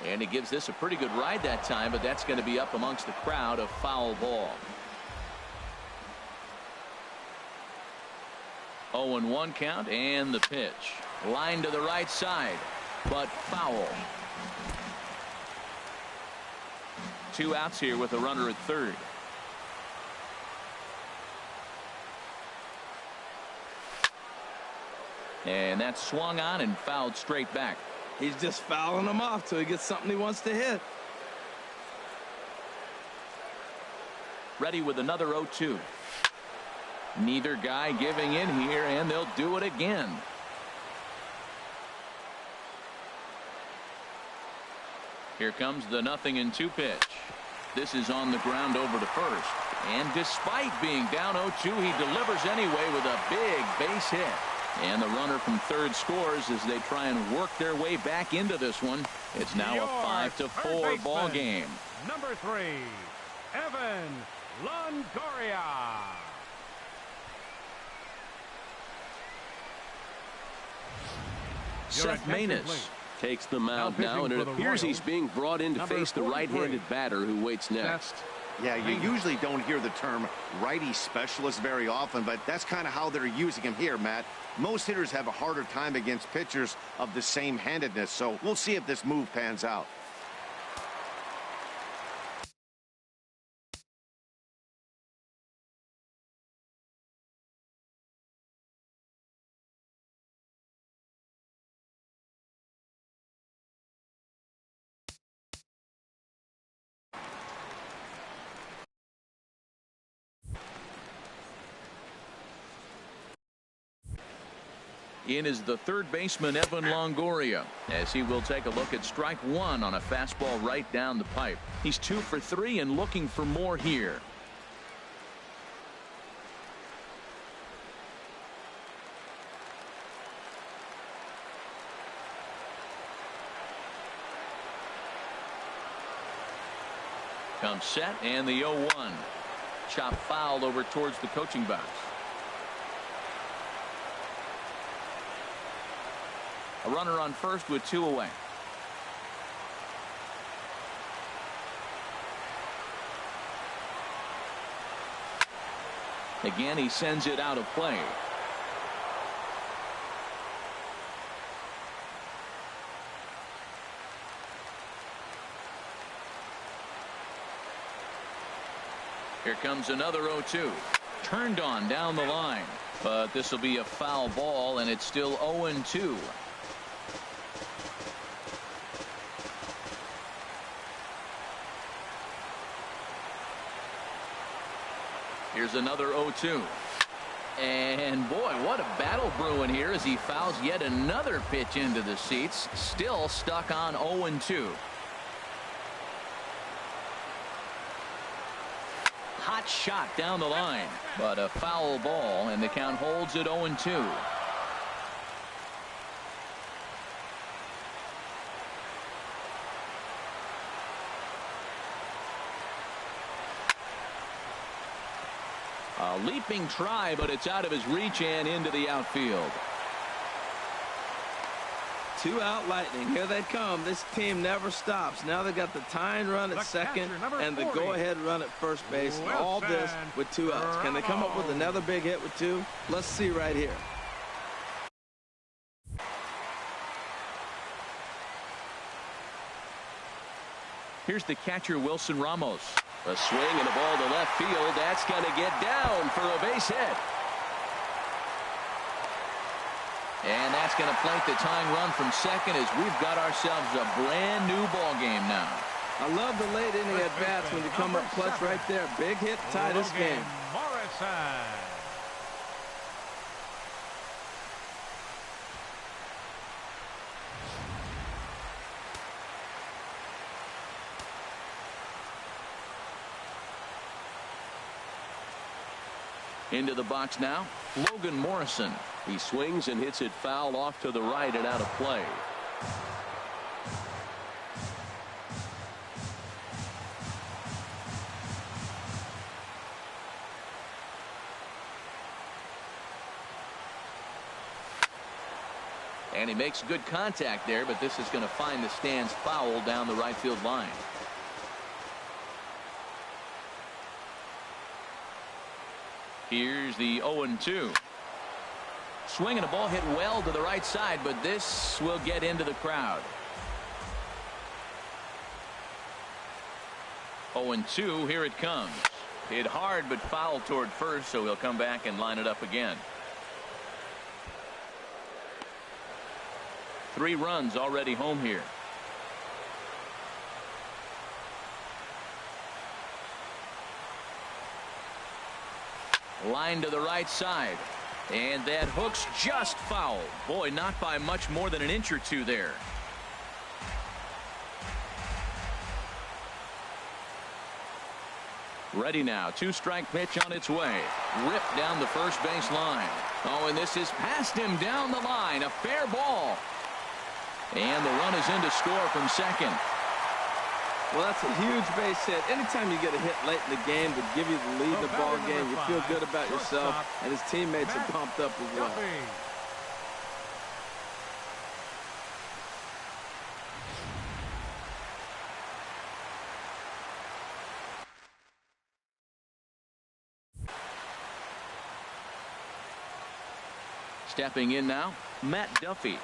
And he gives this a pretty good ride that time, but that's going to be up amongst the crowd, a foul ball. 0-1 count, and the pitch. Line to the right side, but foul. 2 outs here with a runner at third. And that's swung on and fouled straight back. He's just fouling them off till he gets something he wants to hit. Ready with another 0-2. Neither guy giving in here, and they'll do it again. Here comes the 0-2 pitch. This is on the ground over to first. And despite being down 0-2, he delivers anyway with a big base hit. And the runner from third scores as they try and work their way back into this one. It's now a 5-4 ball game. Number 3, Evan Longoria. Seth Maness takes the mound now, and it appears he's being brought in to face the right-handed batter who waits next. Yeah, you usually don't hear the term righty specialist very often, but that's kind of how they're using him here, Matt. Most hitters have a harder time against pitchers of the same handedness, so we'll see if this move pans out. In is the third baseman, Evan Longoria, as he will take a look at strike 1 on a fastball right down the pipe. He's 2 for 3 and looking for more here. Comes set, and the 0-1. Chop foul over towards the coaching box. A runner on first with 2 away. Again, he sends it out of play. Here comes another 0-2. Turned on down the line, but this will be a foul ball, and it's still 0-2. Here's another 0-2. And boy, what a battle brewing here as he fouls yet another pitch into the seats. Still stuck on 0-2. Hot shot down the line, but a foul ball, and the count holds at 0-2. A leaping try, but it's out of his reach and into the outfield. 2 out Lightning. Here they come. This team never stops. Now they've got the tying run at second and the go-ahead run at first base. And all this with 2 outs. Can they come up with another big hit with 2? Let's see right here. Here's the catcher, Wilson Ramos. A swing and a ball to left field. That's going to get down for a base hit. And that's going to plank the tying run from second as we've got ourselves a brand new ball game now. I love the late inning at bats when you come up clutch right there. Big hit, tie this game. Morrison. Into the box now, Logan Morrison. He swings and hits it foul off to the right and out of play. And he makes good contact there, but this is going to find the stands foul down the right field line. Here's the 0-2. Swinging a ball hit well to the right side, but this will get into the crowd. 0-2, here it comes. Hit hard but foul toward first, so he'll come back and line it up again. 3 runs already home here. Line to the right side. And that hook's just foul. Boy, not by much more than an inch or two there. Ready now. 2-strike pitch on its way. Ripped down the first base line. Oh, and this is past him down the line. A fair ball. And the run is in to score from second. Well, that's a huge base hit. Anytime you get a hit late in the game to give you the lead in the ball game, you feel good about yourself, and his teammates are pumped up as well. Stepping in now, Matt Duffy.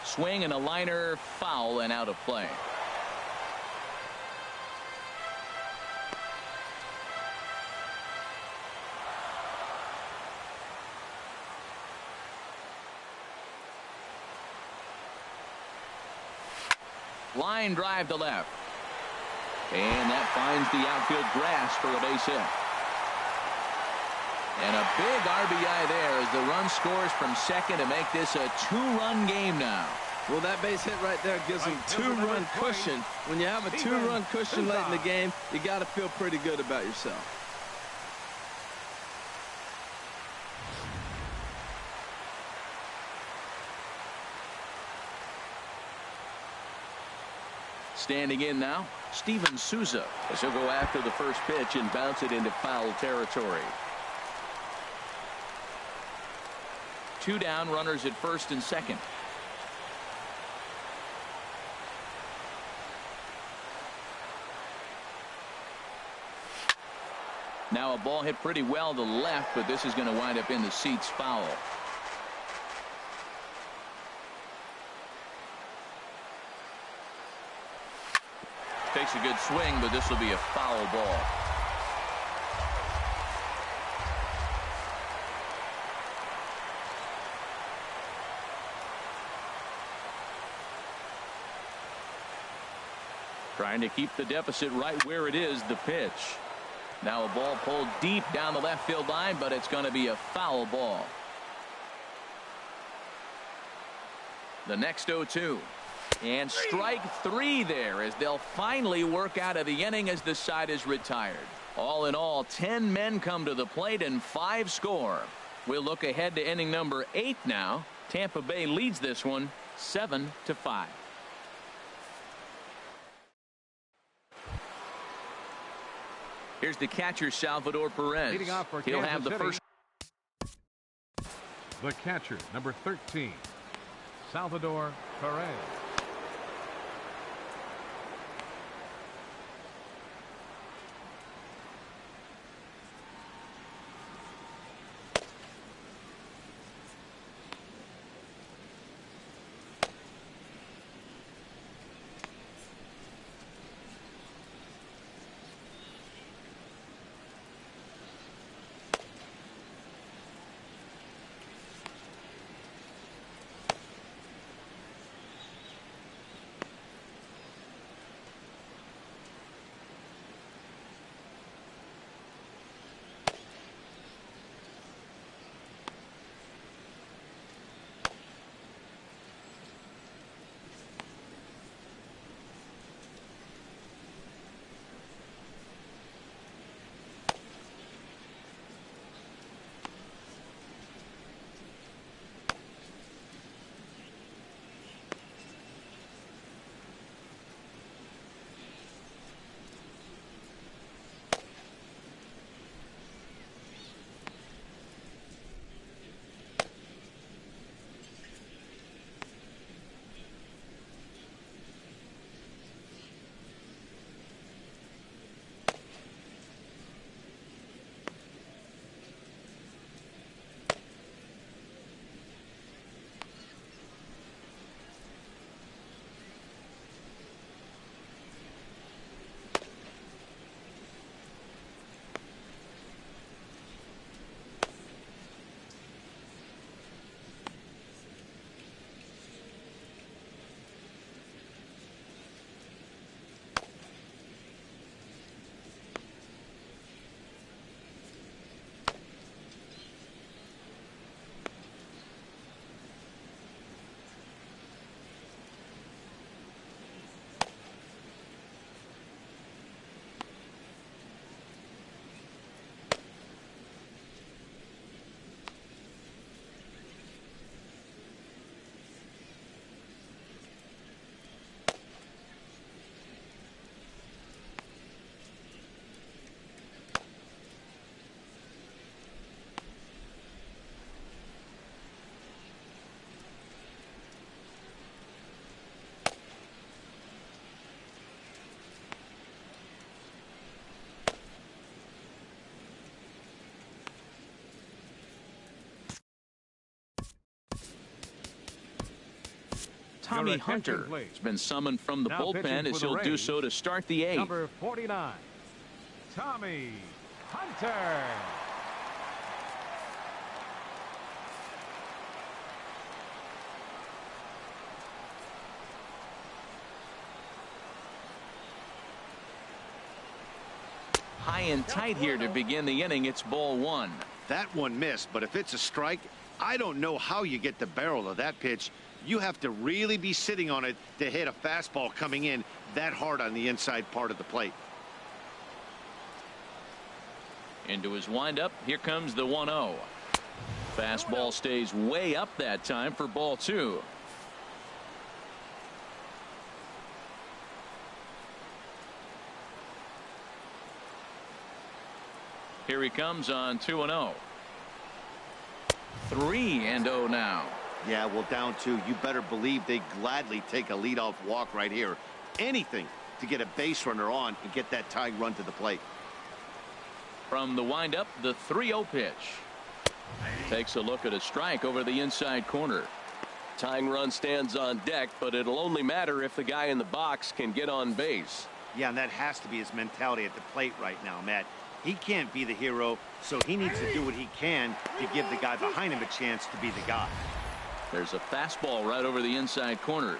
Swing and a liner, foul and out of play. Line drive to left. And that finds the outfield grass for a base hit. And a big RBI there as the run scores from second to make this a 2-run game now. Well, that base hit right there gives him 2-run cushion. When you have a 2-run cushion late in the game, you got to feel pretty good about yourself. Standing in now, Steven Souza, as he'll go after the first pitch and bounce it into foul territory. 2 down, runners at first and second. Now a ball hit pretty well to left, but this is going to wind up in the seats foul. Takes a good swing, but this will be a foul ball. Trying to keep the deficit right where it is, the pitch. Now a ball pulled deep down the left field line, but it's going to be a foul ball. The next 0-2. And strike 3 there as they'll finally work out of the inning as the side is retired. All in all, 10 men come to the plate and 5 score. We'll look ahead to inning number 8 now. Tampa Bay leads this one 7-5. Here's the catcher, Salvador Perez. Leading off for He'll Kansas have the City, first. the catcher, number 13, Salvador Perez. Tommy attention, Hunter please. has been summoned from the Now pitching bullpen for as the he'll do Rays, so to start the eighth. Number 49, Tommy Hunter. High and tight here to begin the inning. It's ball one. That one missed, but if it's a strike, I don't know how you get the barrel of that pitch. You have to really be sitting on it to hit a fastball coming in that hard on the inside part of the plate. Into his windup. Here comes the 1-0. Fastball stays way up that time for ball two. Here he comes on 2-0. 3-0 now. Yeah, well, down two. You better believe they gladly take a leadoff walk right here. Anything to get a base runner on and get that tying run to the plate. From the windup, the 3-0 pitch. Takes a look at a strike over the inside corner. Tying run stands on deck, but it'll only matter if the guy in the box can get on base. Yeah, and that has to be his mentality at the plate right now, Matt. He can't be the hero, so he needs to do what he can to give the guy behind him a chance to be the guy. There's a fastball right over the inside corner.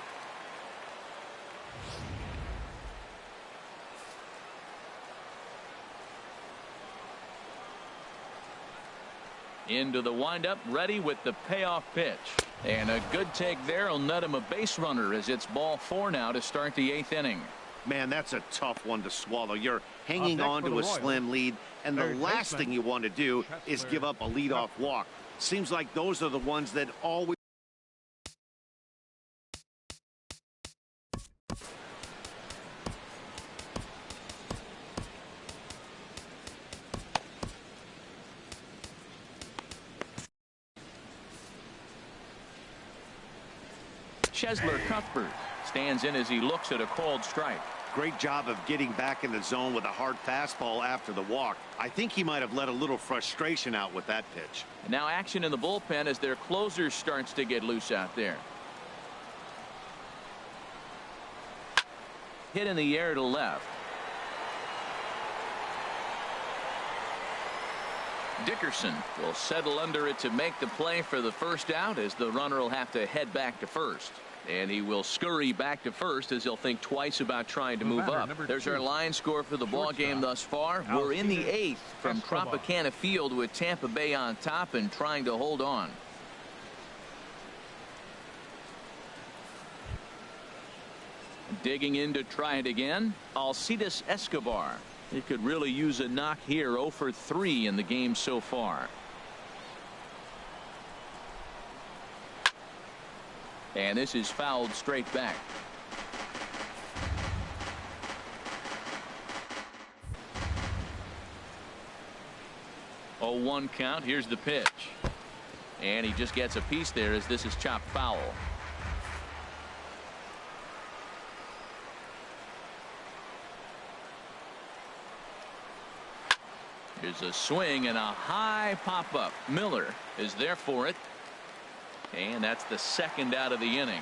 Into the windup, ready with the payoff pitch. And a good take there will net him a base runner as it's ball four now to start the eighth inning. Man, that's a tough one to swallow. You're hanging on to a slim lead, and the last thing you want to do is give up a leadoff walk. Seems like those are the ones that always. Chesler Cuthbert stands in as he looks at a called strike. Great job of getting back in the zone with a hard fastball after the walk. I think he might have let a little frustration out with that pitch. And now action in the bullpen as their closer starts to get loose out there. Hit in the air to left. Dickerson will settle under it to make the play for the first out as the runner will have to head back to first. And he will scurry back to first as he'll think twice about trying to move up. There's our line score for the ball game thus far. We're in the eighth from Tropicana Field with Tampa Bay on top and trying to hold on. Digging in to try it again, Alcides Escobar. He could really use a knock here. 0 for 3 in the game so far. And this is fouled straight back. Oh, 1 count. Here's the pitch. And he just gets a piece there as this is chopped foul. Here's a swing and a high pop up. Miller is there for it. And that's the second out of the inning.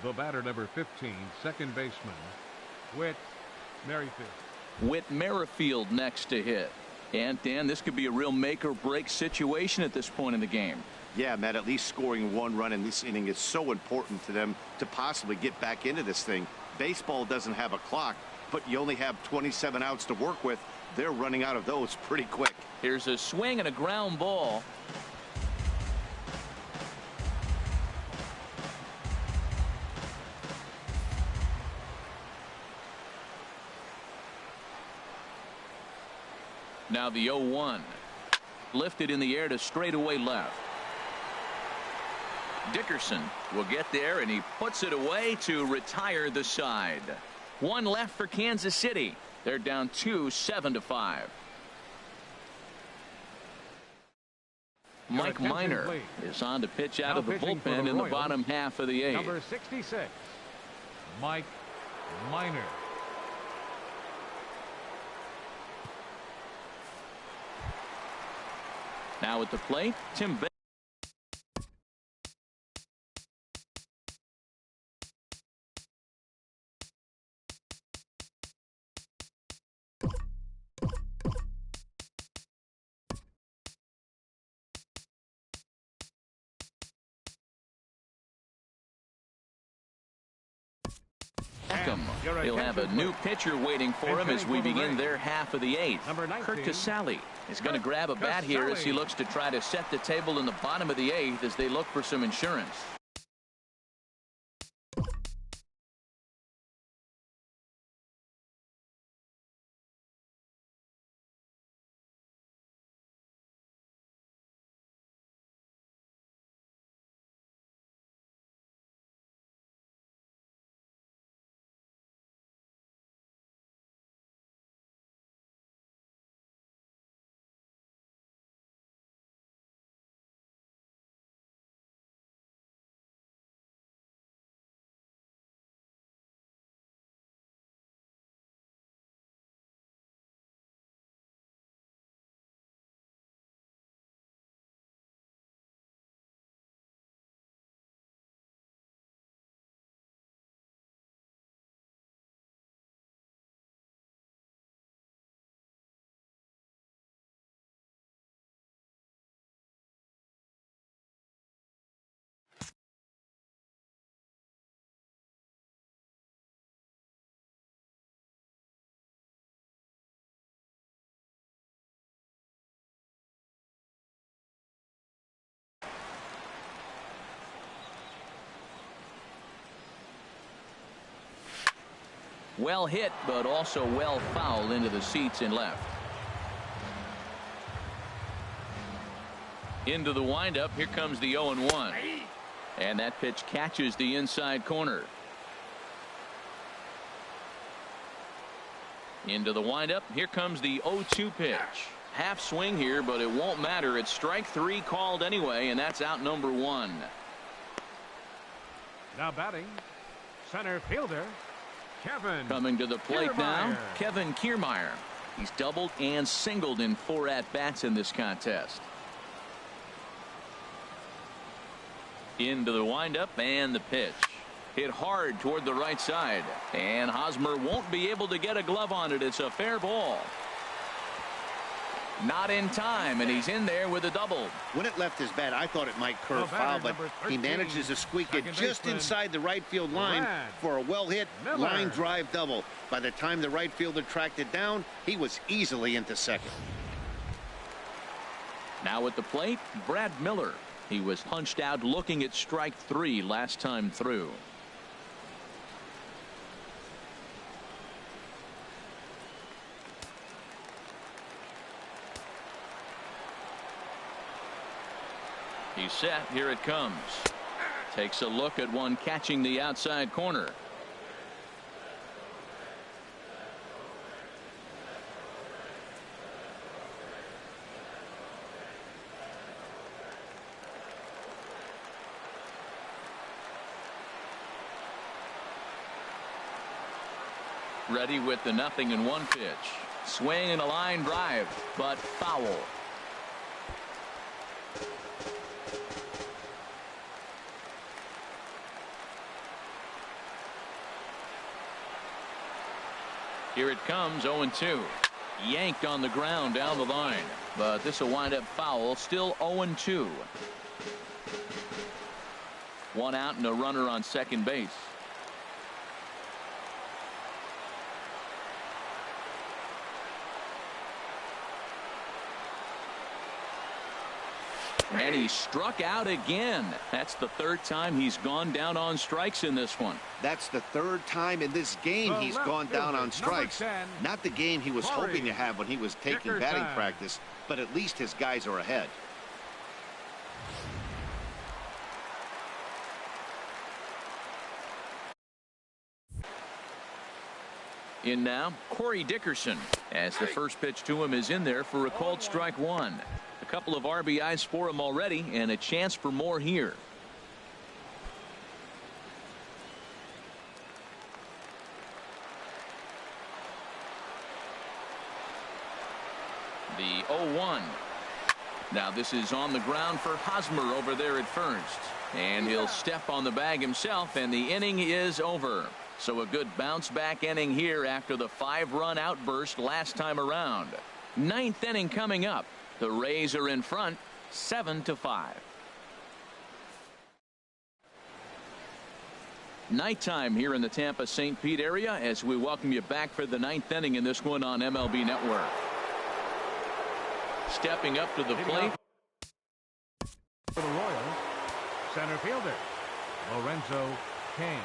The batter, number 15, second baseman, Whit Merrifield. Whit Merrifield next to hit. And Dan, this could be a real make or break situation at this point in the game. Yeah, Matt, at least scoring 1 run in this inning is so important to them to possibly get back into this thing. Baseball doesn't have a clock, but you only have 27 outs to work with. They're running out of those pretty quick. Here's a swing and a ground ball. Now the 0-1. Lifted in the air to straightaway left. Dickerson will get there and he puts it away to retire the side. 1 left for Kansas City. They're down 2, 7-5. Mike Minor is on to pitch out of the bullpen in the bottom half of the eighth. Number 66, Mike Minor. Now at the plate, Tim welcome. He'll have a new pitcher waiting for him as we begin their half of the eighth. Kurt Casale is going to grab a bat here as he looks to try to set the table in the bottom of the eighth as they look for some insurance. Well hit, but also well fouled into the seats and left. Into the windup. Here comes the 0-1. And that pitch catches the inside corner. Into the windup. Here comes the 0-2 pitch. Half swing here, but it won't matter. It's strike three called anyway, and that's out number one. Now batting, center fielder, Kevin coming to the plate Kiermaier. now, Kevin Kiermaier. He's doubled and singled in 4 at-bats in this contest. Into the windup and the pitch. Hit hard toward the right side. And Hosmer won't be able to get a glove on it. It's a fair ball. Not in time, and he's in there with a double. When it left his bat, I thought it might curve foul, but he manages to squeak it just inside the right field line for a well-hit line drive double. By the time the right fielder tracked it down, he was easily into second. Now at the plate, Brad Miller. He was punched out looking at strike three last time through. He's set. Here it comes. Takes a look at one catching the outside corner. Ready with the 0-1 pitch. Swing and a line drive, but foul. Here it comes, 0-2. Yanked on the ground down the line, but this will wind up foul. Still 0-2. 1 out and a runner on second base. And he struck out again. That's the 3rd time he's gone down on strikes in this one. That's the 3rd time in this game he's gone down on strikes. Not the game he was hoping to have when he was taking batting practice, but at least his guys are ahead. In now, Corey Dickerson, as the first pitch to him is in there for a called strike one. A couple of RBIs for him already, and a chance for more here. The 0-1. Now this is on the ground for Hosmer over there at first. And he'll step on the bag himself, and the inning is over. So a good bounce back inning here after the 5-run outburst last time around. 9th inning coming up. The Rays are in front 7-5. Nighttime here in the Tampa St. Pete area as we welcome you back for the 9th inning in this one on MLB Network. Stepping up to the plate For the Royals, center fielder, Lorenzo Cain.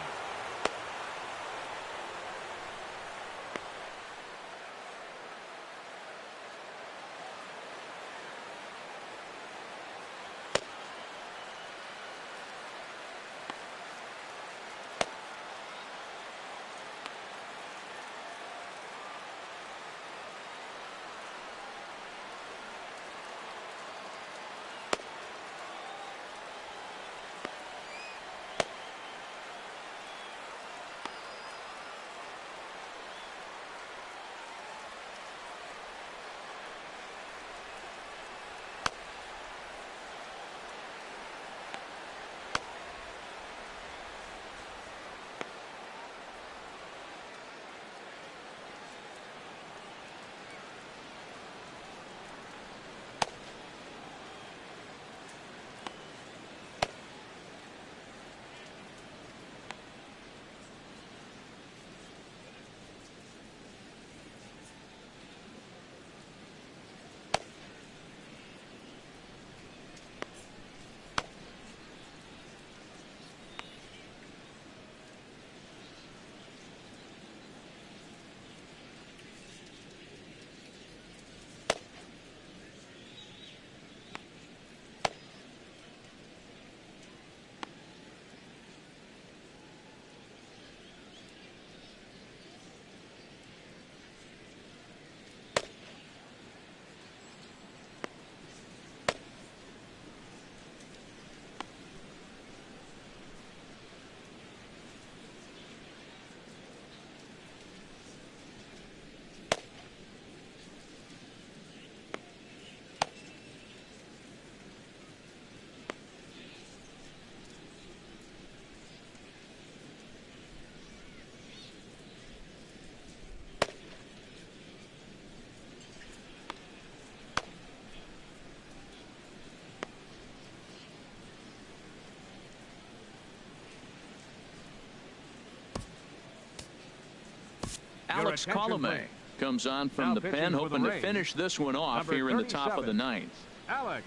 Alex Colomé comes on from the pen, hoping to finish this one off here in the top of the 9th. Alex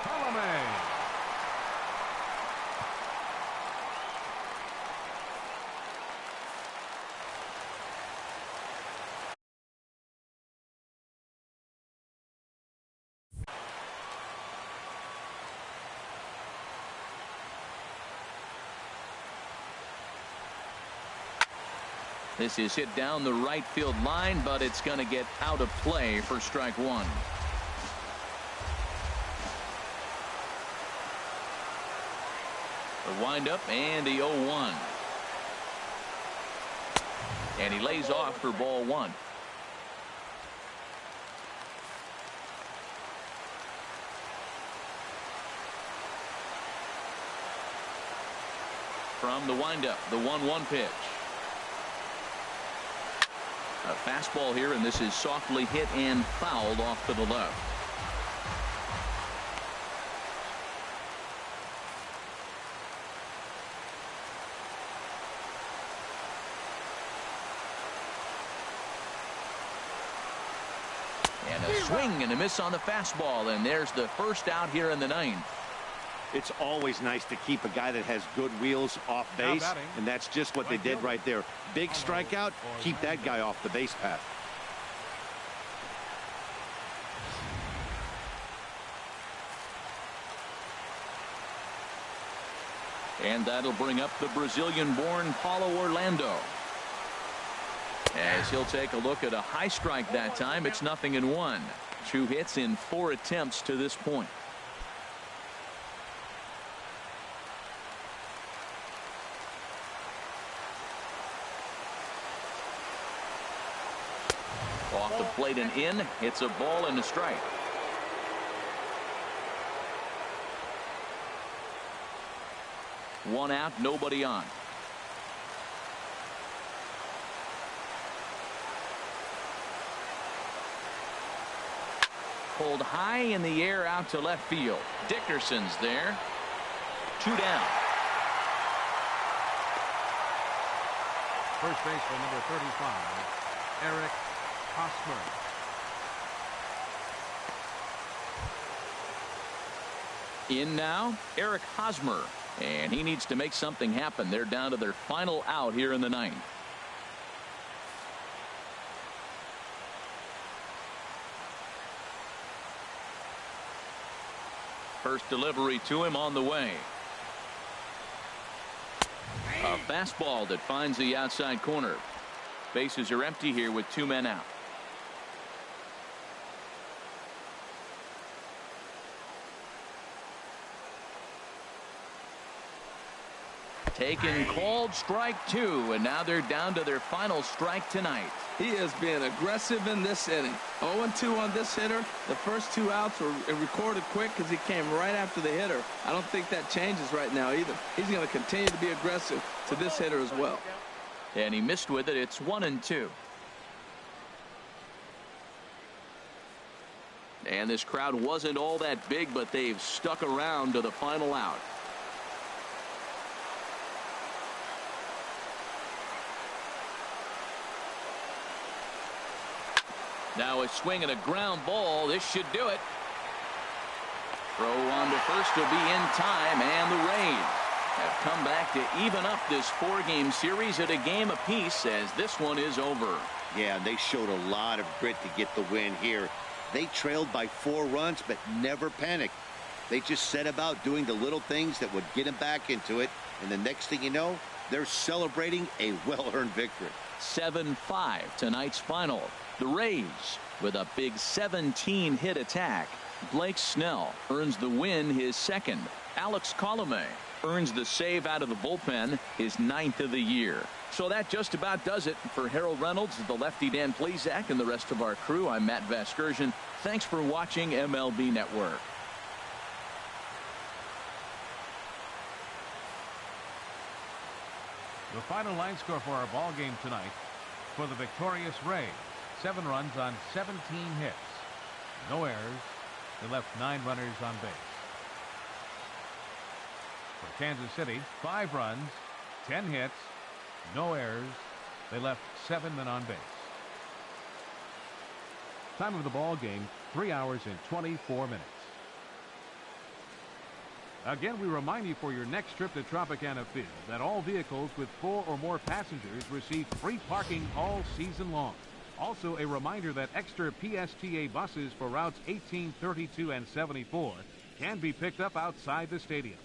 Colomé. This is hit down the right field line, but it's going to get out of play for strike one. The windup and the 0-1. And he lays off for ball one. From the windup, the 1-1 pitch. A fastball here, and this is softly hit and fouled off to the left. And a swing and a miss on the fastball, and there's the first out here in the 9th. It's always nice to keep a guy that has good wheels off base, and that's just what they did right there. Big strikeout, keep that guy off the base path. And that'll bring up the Brazilian-born Paulo Orlando. As he'll take a look at a high strike that time. It's 0-1. 2 hits in 4 attempts to this point. Off the plate and in. It's a ball and a strike. One out, nobody on. Pulled high in the air out to left field. Dickerson's there. 2 down. First baseman number 35, Eric Hosmer. In now, Eric Hosmer. And he needs to make something happen. They're down to their final out here in the ninth. First delivery to him on the way. A fastball that finds the outside corner. Bases are empty here with 2 men out. Taken, called, strike 2, and now they're down to their final strike tonight. He is being aggressive in this inning. 0-2 on this hitter. The first 2 outs were recorded quick because he came right after the hitter. I don't think that changes right now either. He's going to continue to be aggressive to this hitter as well. And he missed with it. It's 1-2. And this crowd wasn't all that big, but they've stuck around to the final out. Now a swing and a ground ball. This should do it. Throw on to first will be in time, and the Rays have come back to even up this 4-game series at a game apiece as this one is over. Yeah, they showed a lot of grit to get the win here. They trailed by 4 runs, but never panicked. They just set about doing the little things that would get them back into it, and the next thing you know, they're celebrating a well-earned victory. 7-5 tonight's final. The Rays with a big 17-hit attack. Blake Snell earns the win, his second. Alex Colomé earns the save out of the bullpen, his 9th of the year. So that just about does it. For Harold Reynolds, the lefty Dan Plesac, and the rest of our crew, I'm Matt Vasgersian. Thanks for watching MLB Network. The final line score for our ball game tonight: for the victorious Rays, 7 runs on 17 hits. No errors. They left 9 runners on base. For Kansas City, 5 runs, 10 hits, no errors. They left 7 men on base. Time of the ball game, 3 hours and 24 minutes. Again, we remind you for your next trip to Tropicana Field that all vehicles with 4 or more passengers receive free parking all season long. Also, a reminder that extra PSTA buses for routes 18, 32, and 74 can be picked up outside the stadium.